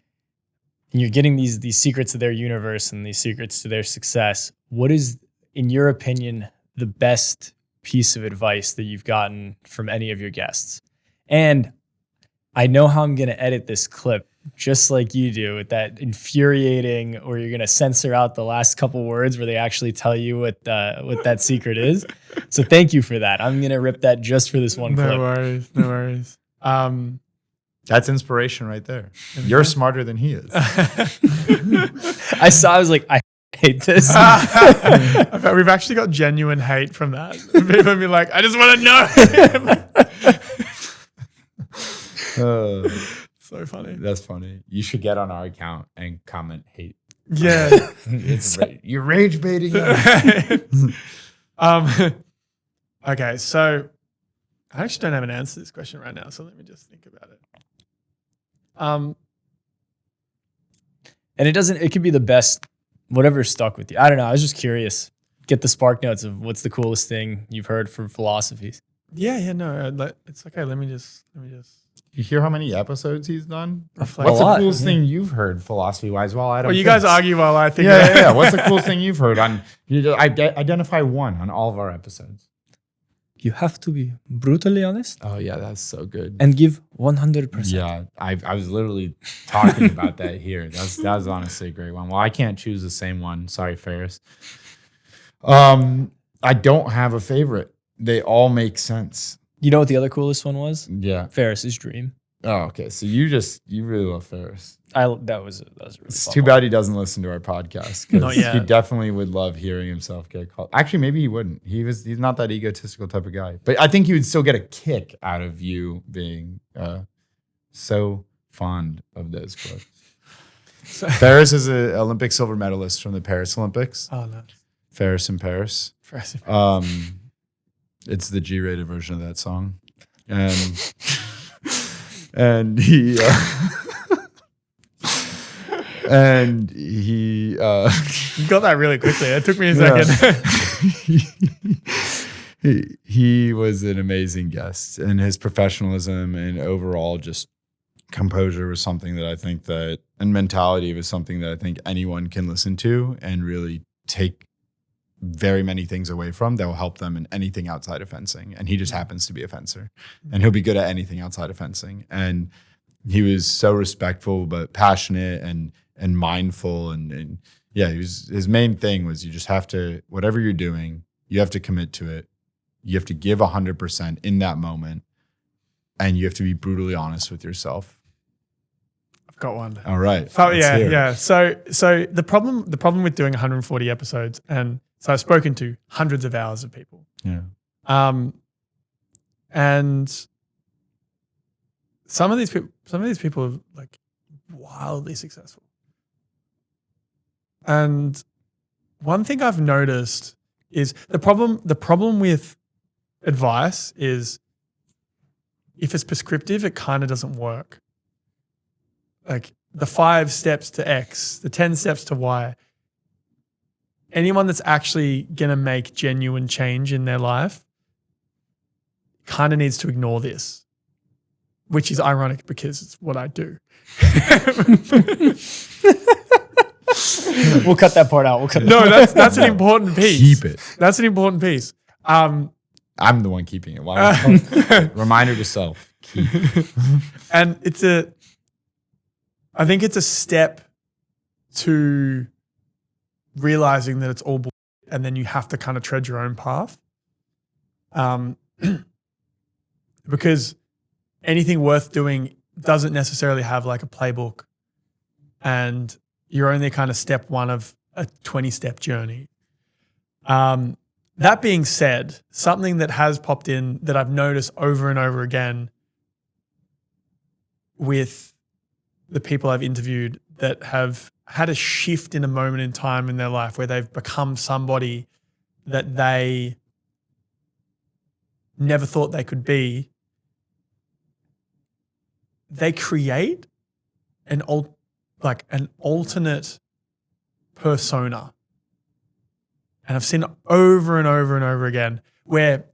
and you're getting these secrets of their universe and these secrets to their success. What is, in your opinion, the best piece of advice that you've gotten from any of your guests? And I know how I'm going to edit this clip, just like you do, with that infuriating, or you're going to censor out the last couple words where they actually tell you what that secret is. So thank you for that. I'm going to rip that just for this one clip. No worries. That's inspiration right there. You're smarter than he is. I was like, I hate this. We've actually got genuine hate from that. People be like, I just want to know. So funny. That's funny. You should get on our account and comment hate. Yeah. You're rage baiting. Okay, so I actually don't have an answer to this question right now, so let me just think about it. And it could be the best, whatever stuck with you. I don't know. I was just curious. Get the spark notes of what's the coolest thing you've heard from philosophies. No, it's okay. Let me just. You hear how many episodes he's done? Reflect. What's A the lot. coolest thing you've heard philosophy-wise? Well, I don't. Well, you guys argue while I think. Yeah. What's the coolest thing you've heard on? You identify one on all of our episodes. You have to be brutally honest. Oh yeah, that's so good. And give 100%. Yeah, I was literally talking about that here. That was honestly a great one. Well, I can't choose the same one. Sorry, Ferris. I don't have a favorite. They all make sense. You know what the other coolest one was? Yeah. Ferris's dream. Oh, okay. So you really love Ferris. That was a really It's fun too one. bad he doesn't listen to our podcast Not because yet. he definitely would love hearing himself get called. Actually, maybe he wouldn't. He's not that egotistical type of guy. But I think he would still get a kick out of you being so fond of those quotes. Ferris is an Olympic silver medalist from the Paris Olympics. Oh no. Ferris in Paris. Impressive. It's the G-rated version of that song, and he. And he You got that really quickly. It took me a second. he was an amazing guest, and his professionalism and overall just composure was something that I think that, and mentality was something that I think anyone can listen to and really take very many things away from that will help them in anything outside of fencing. And he just happens to be a fencer, and he'll be good at anything outside of fencing. And he was so respectful, but passionate and mindful. And yeah, his main thing was you just have to, whatever you're doing, you have to commit to it. You have to give 100% in that moment. And you have to be brutally honest with yourself. I've got one. All right. So yeah. So the problem with doing 140 episodes, and so I've spoken to hundreds of hours of people. Yeah. And some of these people are like wildly successful. And one thing I've noticed is the problem with advice is if it's prescriptive, it kind of doesn't work. Like the 5 steps to X, the 10 steps to Y. Anyone that's actually going to make genuine change in their life kind of needs to ignore this, which is ironic because it's what I do. We'll cut that part out. No, that's an important piece. Keep it. That's an important piece. I'm the one keeping it. Why? Reminder to self. Keep. And I think it's a step to realizing that it's all bullshit, and then you have to kind of tread your own path. Because anything worth doing doesn't necessarily have like a playbook, and you're only kind of step 1 of a 20-step journey. That being said, something that has popped in that I've noticed over and over again with the people I've interviewed that have had a shift in a moment in time in their life where they've become somebody that they never thought they could be, they create an alternate persona. And I've seen it over and over and over again where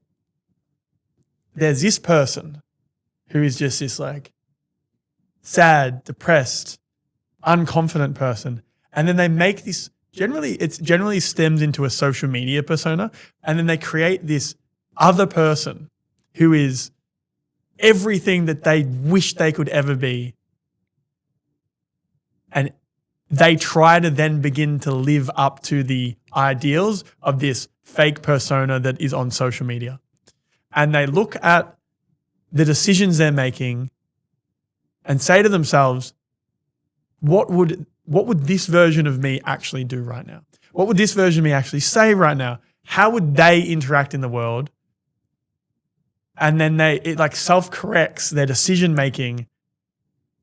there's this person who is just this like sad, depressed, unconfident person. And then they make this, generally stems into a social media persona. And then they create this other person who is everything that they wish they could ever be. And they try to then begin to live up to the ideals of this fake persona that is on social media. And they look at the decisions they're making and say to themselves, what would this version of me actually do right now? What would this version of me actually say right now? How would they interact in the world? And then it like self-corrects their decision making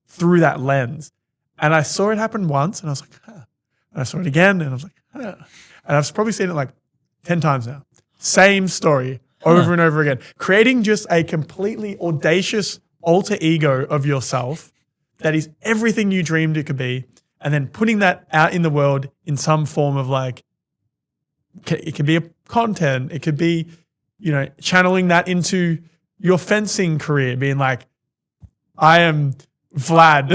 through that lens. And I saw it happen once and I was like, huh. And I saw it again and I was like, huh. And I've probably seen it like 10 times now. Same story over and over again. Creating just a completely audacious alter ego of yourself that is everything you dreamed it could be, and then putting that out in the world in some form of like, it could be a content, it could be, channeling that into your fencing career, being like, I am Vlad,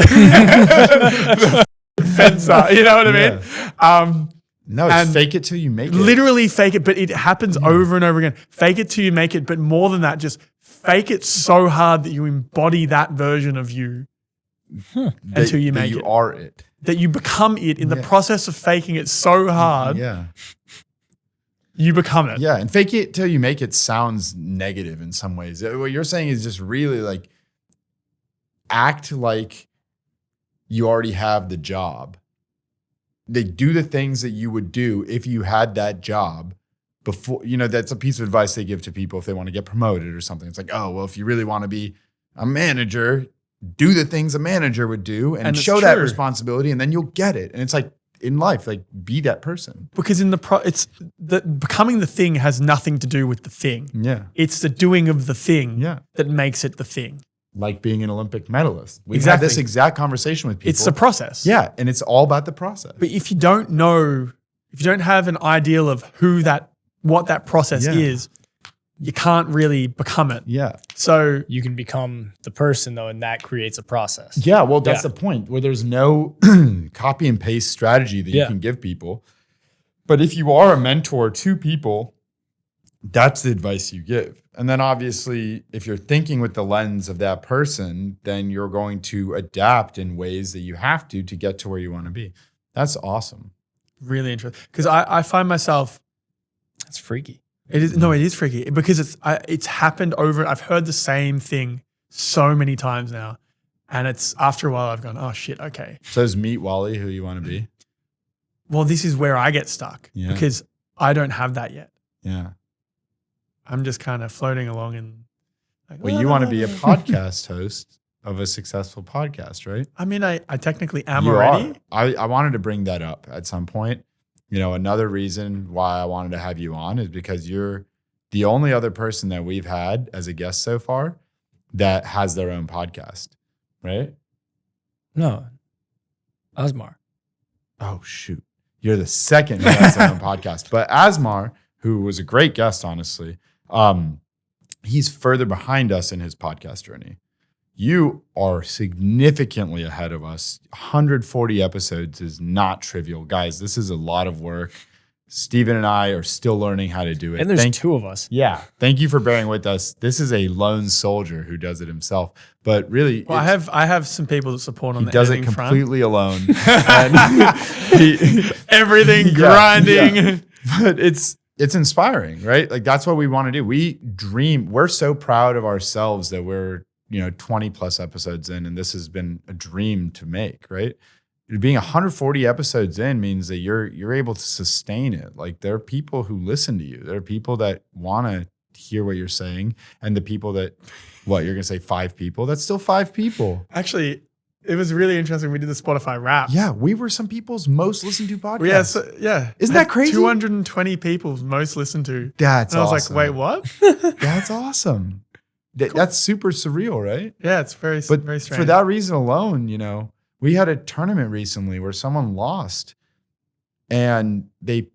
the fencer, you know what I mean? No, it's fake it till you make it. Literally fake it, but it happens over and over again. Fake it till you make it, but more than that, just fake it so hard that you embody that version of you until you make it. You are it. That you become it in the process of faking it so hard. Yeah. You become it. Yeah, and fake it till you make it sounds negative in some ways. What you're saying is just really like act like you already have the job. They do the things that you would do if you had that job before. That's a piece of advice they give to people if they want to get promoted or something. It's like, oh, well, if you really want to be a manager, do the things a manager would do and show that responsibility, and then you'll get it. And it's like in life, like be that person. Because becoming the thing has nothing to do with the thing. Yeah. It's the doing of the thing that makes it the thing. Like being an Olympic medalist. We've had this exact conversation with people. It's the process. Yeah, and it's all about the process. But if you don't have an ideal of what that process is, you can't really become it. Yeah. So You can become the person though, and that creates a process. Yeah. Well, that's Yeah. the point where there's no copy and paste strategy that you Yeah. can give people. But if you are a mentor to people, that's the advice you give. And then obviously, if you're thinking with the lens of that person, then you're going to adapt in ways that you have to get to where you want to be. That's awesome. really interesting because I find myself. That's freaky. It is freaky because it's happened over. I've heard the same thing so many times now, and it's after a while I've gone, oh shit, okay. So is Metwally who you want to be? Well, this is where I get stuck Yeah. because I don't have that yet. Yeah. I'm just kind of floating along and. Like, Well, you want to be a podcast host of a successful podcast, right? I mean, I technically am You already. are. I wanted to bring that up at some point. You know, another reason why I wanted to have you on is because you're the only other person that we've had as a guest so far that has their own podcast, right? No, Asmar. Oh, shoot. You're the second who has their own podcast. But Asmar, who was a great guest, honestly, he's further behind us in his podcast journey. You are significantly ahead of us. 140 episodes is not trivial. Guys, this is a lot of work. Steven and I are still learning how to do it. And there's two of us. Yeah. Thank you for bearing with us. This is a lone soldier who does it himself. But really, Well, I have some people that support on he the does it editing front. completely alone. And Everything Yeah, grinding. yeah. But it's inspiring, right? Like that's what we want to do. We're so proud of ourselves that we're 20 plus episodes in, and this has been a dream to make, right? Being 140 episodes in means that you're able to sustain it. Like there are people who listen to you. There are people that want to hear what you're saying, and the people that you're gonna say 5 people. That's still 5 people. Actually, it was really interesting. We did the Spotify Wraps. Yeah, we were some people's most listened to podcasts. Yeah. Isn't that crazy? 220 people's most listened to. That's And I was awesome. like, wait, what? That's awesome. That's super surreal, right? Yeah, it's very But strange. for that reason alone, we had a tournament recently where someone lost and they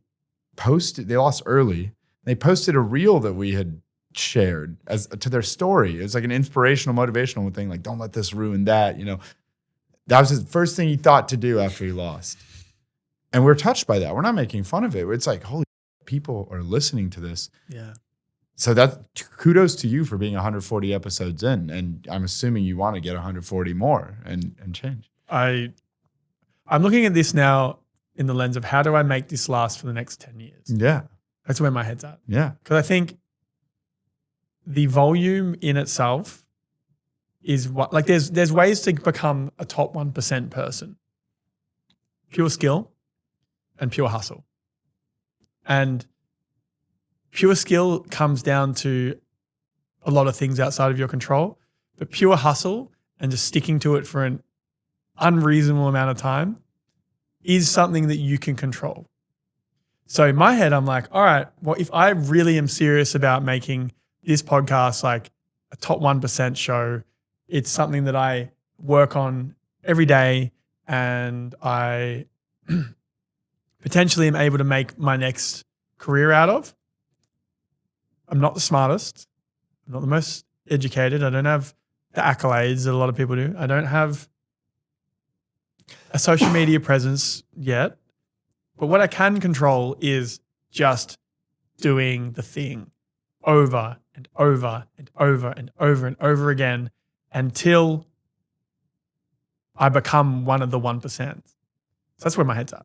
lost early. They posted a reel that we had shared as to their story. It was like an inspirational, motivational thing. Like, don't let this ruin that, That was his first thing he thought to do after he lost. And we're touched by that. We're not making fun of it. It's like, holy people are listening to this. Yeah. So kudos to you for being 140 episodes in. And I'm assuming you want to get 140 more and change. I'm looking at this now in the lens of how do I make this last for the next 10 years? Yeah. That's where my head's at. Yeah. Because I think the volume in itself is what, like there's ways to become a top 1% person. Pure skill and pure hustle. And pure skill comes down to a lot of things outside of your control, but pure hustle and just sticking to it for an unreasonable amount of time is something that you can control. So in my head, I'm like, all right, well, if I really am serious about making this podcast like a top 1% show, it's something that I work on every day and I potentially am able to make my next career out of. I'm not the smartest. I'm not the most educated. I don't have the accolades that a lot of people do. I don't have a social media presence yet. But what I can control is just doing the thing over and over and over and over and over again until I become one of the 1%. So that's where my head's at.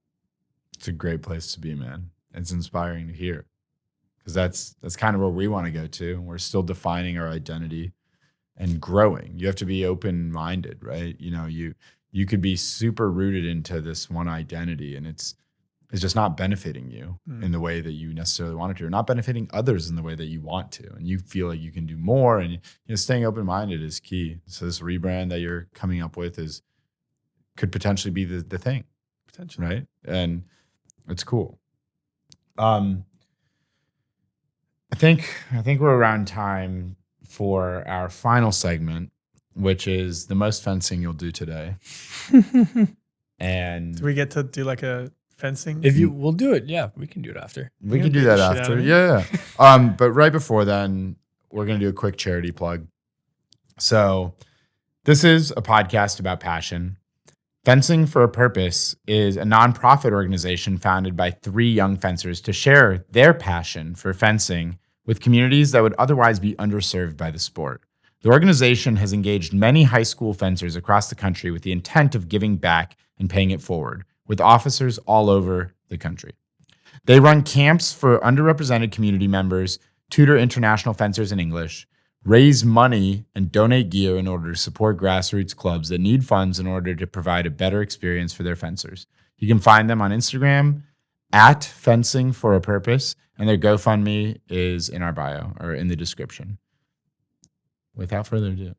It's a great place to be, man. It's inspiring to hear because that's kind of where we want to go to. We're still defining our identity and growing. You have to be open-minded, right? You could be super rooted into this one identity and it's just not benefiting you in the way that you necessarily want it to, or not benefiting others in the way that you want to. And you feel like you can do more, and staying open-minded is key. So this rebrand that you're coming up with could potentially be the thing. Potentially. Right? And it's cool. I think we're around time for our final segment, which is the most fencing you'll do today. And Do we get to do like a fencing. If we'll do it. Yeah, we can do it after. We Yeah, can do beat that the shit after. out of Yeah. But right before then, we're going to do a quick charity plug. So this is a podcast about passion. Fencing for a Purpose is a nonprofit organization founded by 3 young fencers to share their passion for fencing with communities that would otherwise be underserved by the sport. The organization has engaged many high school fencers across the country with the intent of giving back and paying it forward, with officers all over the country. They run camps for underrepresented community members, tutor international fencers in English, raise money, and donate gear in order to support grassroots clubs that need funds in order to provide a better experience for their fencers. You can find them on Instagram at Fencing for a Purpose, and their GoFundMe is in our bio or in the description. Without further ado.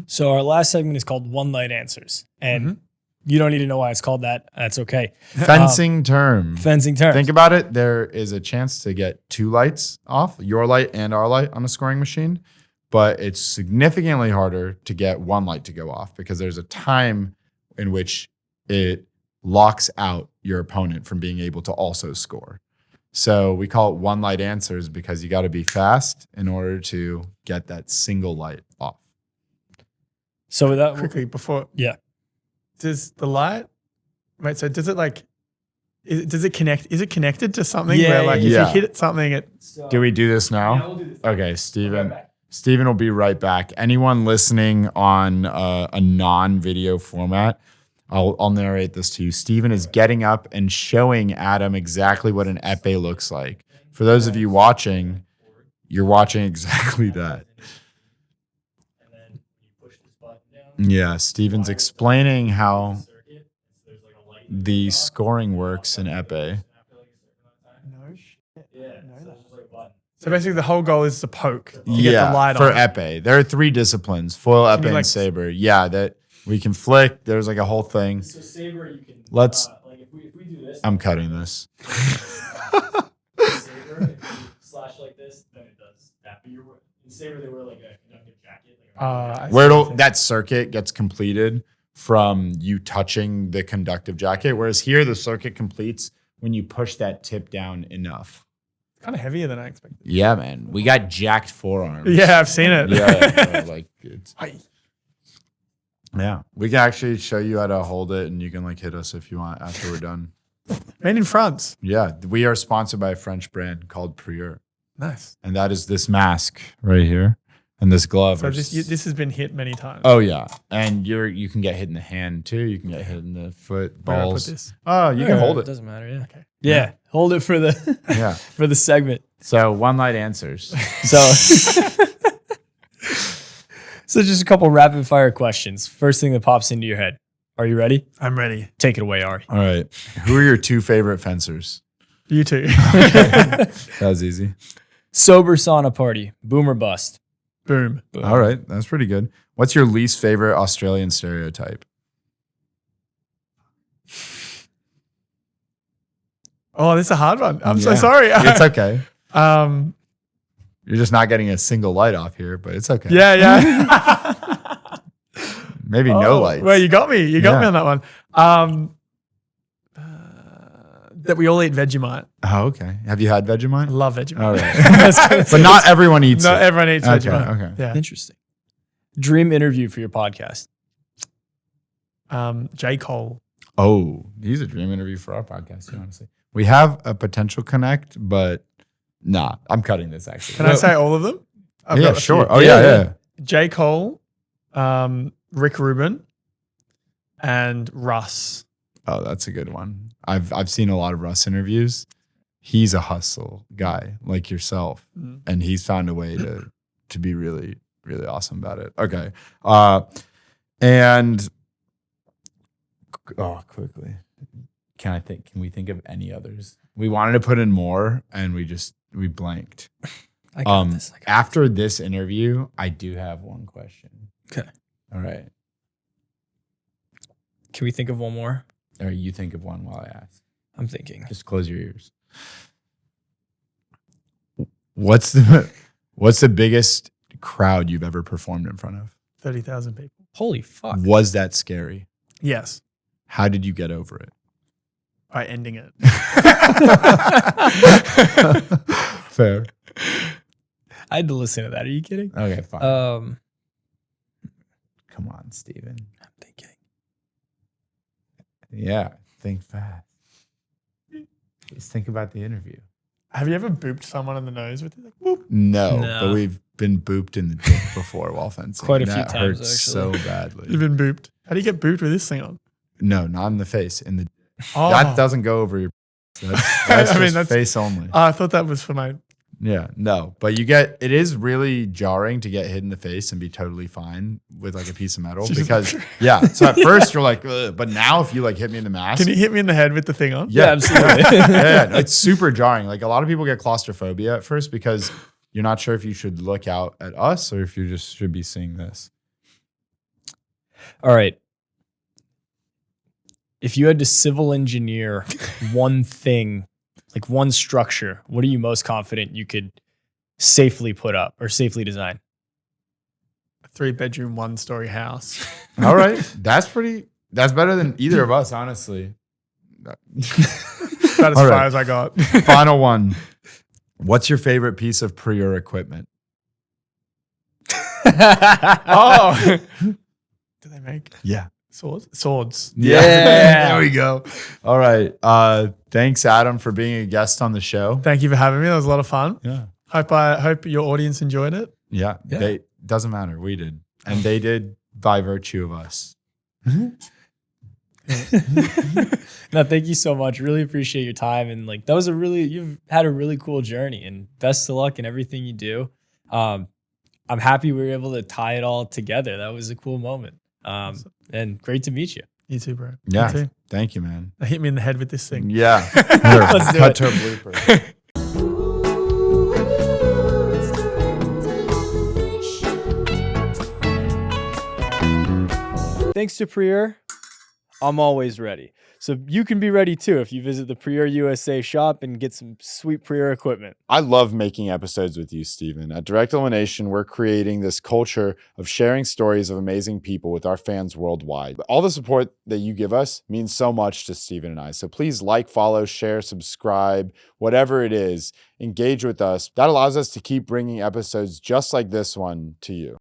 So our last segment is called One Light Answers. And you don't need to know why it's called that. That's okay. Fencing term. Fencing terms. Think about it. There is a chance to get 2 lights off, your light and our light on a scoring machine, but it's significantly harder to get 1 light to go off because there's a time in which it locks out your opponent from being able to also score. So we call it 1 light answers because you got to be fast in order to get that single light off. So without Quickly before. Yeah. Does the light, right? So does it like, does it connect? Is it connected to something Yeah, where like yeah. if you hit something, it. Do we do this now? Yeah, we'll do this. Okay, Steven will be right back. Anyone listening on a non-video format, I'll narrate this to you. Steven is getting up and showing Adam exactly what an épée looks like. For those of you watching, you're watching exactly that. And then you push this button down. Yeah, Steven's explaining how the scoring works in épée. No shit. Yeah. So basically, the whole goal is to poke to get the light for on. épée. There are 3 disciplines: foil, Can épée, you, and like, saber. Yeah, that we can flick. There's like a whole thing. So saber, you can. Let's- like if we do this. I'm cutting this. Saber, if you slash like this, then it does that. But in saber, they wear like a conductive jacket. I see Where what you're that circuit gets completed from you touching the conductive jacket, whereas here the circuit completes when you push that tip down enough. kind of heavier than I expected. Yeah, man, we got jacked forearms. Yeah, I've seen it. Yeah, like it's. Aye. Yeah, we can actually show you how to hold it, and you can like hit us if you want after we're done. Made in France. Yeah, we are sponsored by a French brand called Prieur, Nice. and that is this mask right here and this glove. So are this has been hit many times. Oh yeah, and you can get hit in the hand too. You can get hit in the foot, Where do I put balls. this? Oh, you can hold it. Doesn't matter. Yeah. Okay. Yeah. Hold it for the Yeah. for the segment. So 1 light answers. So so just a couple rapid fire questions. First thing that pops into your head. Are you ready? I'm ready. Take it away, Ari. All right. Who are your 2 favorite fencers? You too. That was easy. Sober sauna party. Boom or bust? Boom. All right, that's pretty good. What's your least favorite Australian stereotype? Oh, this is a hard one. I'm so Yeah. sorry. It's okay. Um. You're just not getting a single light off here, but it's okay. Yeah. Yeah. Maybe no lights. Well, you got me. You got Yeah. me on that one. That we all eat Vegemite. Oh, okay. Have you had I Vegemite? love Vegemite. All right. But not everyone eats Not it. everyone eats Okay, Vegemite. okay. Yeah. Interesting. Dream interview for your podcast. J. Cole. Oh, he's a dream interview for our podcast, too, honestly. We have a potential connect, but nah, I'm cutting this actually. Can I say all of them? I've Yeah, got a few. sure. Oh, yeah. J. Cole, Rick Rubin, and Russ. Oh, that's a good one. I've seen a lot of Russ interviews. He's a hustle guy like yourself, and he's found a way to be really, really awesome about it. Okay, and quickly, can we think of any others? We wanted to put in more, and we blanked. I got this. After this interview, I do have one question. Okay. All right. Can we think of one more? Or you think of one while I ask. I'm thinking. Just close your ears. What's the biggest crowd you've ever performed in front of? 30,000 people. Holy fuck. Was that scary? Yes. How did you get over it? by ending it. Fair. I had to listen to that. Are you kidding? Okay, fine. Come on, Steven. I'm thinking. Yeah, think fast. Just think about the interview. Have you ever booped someone in the nose with it? Like, boop. No, No. but we've been booped in the dick before while fencing. Quite a few That times, hurts so actually. badly. You've been booped. How do you get booped with this thing on? No, not in the face. In the Oh, that doesn't go over your. That's I mean, just that's- face only. I thought that was for my. Yeah, no, but it is really jarring to get hit in the face and be totally fine with like a piece of metal because so at first you're like, ugh, but now if you like hit me in the mask, Can you hit me in the head with the thing on? Yeah, absolutely. yeah, it's super jarring. Like a lot of people get claustrophobia at first because you're not sure if you should look out at us or if you just should be seeing this. All right. If you had to civil engineer one thing, like one structure, what are you most confident you could safely put up or safely design? A 3-bedroom, 1-story house. All right, that's better than either of us, honestly. That's as All far right. as I got. Final one. What's your favorite piece of Prior equipment? Oh. Do they make Yeah. swords? Swords. Yeah. There we go. All right. Thanks, Adam, for being a guest on the show. Thank you for having me. That was a lot of fun. Yeah. Hope your audience enjoyed it. Yeah. Yeah. Doesn't matter. We did. And they did by virtue of us. No, thank you so much. Really appreciate your time. And like, you've had a really cool journey and best of luck in everything you do. I'm happy we were able to tie it all together. That was a cool moment. And great to meet you. You too, bro. Yeah. You too. Thank you, man. Hit me in the head with this thing. Yeah. Let's do Cut it. to a blooper. Thanks to Prior, I'm always ready. So you can be ready too if you visit the Prior USA shop and get some sweet Prior equipment. I love making episodes with you, Steven. At Direct Elimination, we're creating this culture of sharing stories of amazing people with our fans worldwide. All the support that you give us means so much to Steven and I. So please like, follow, share, subscribe, whatever it is, engage with us. That allows us to keep bringing episodes just like this one to you.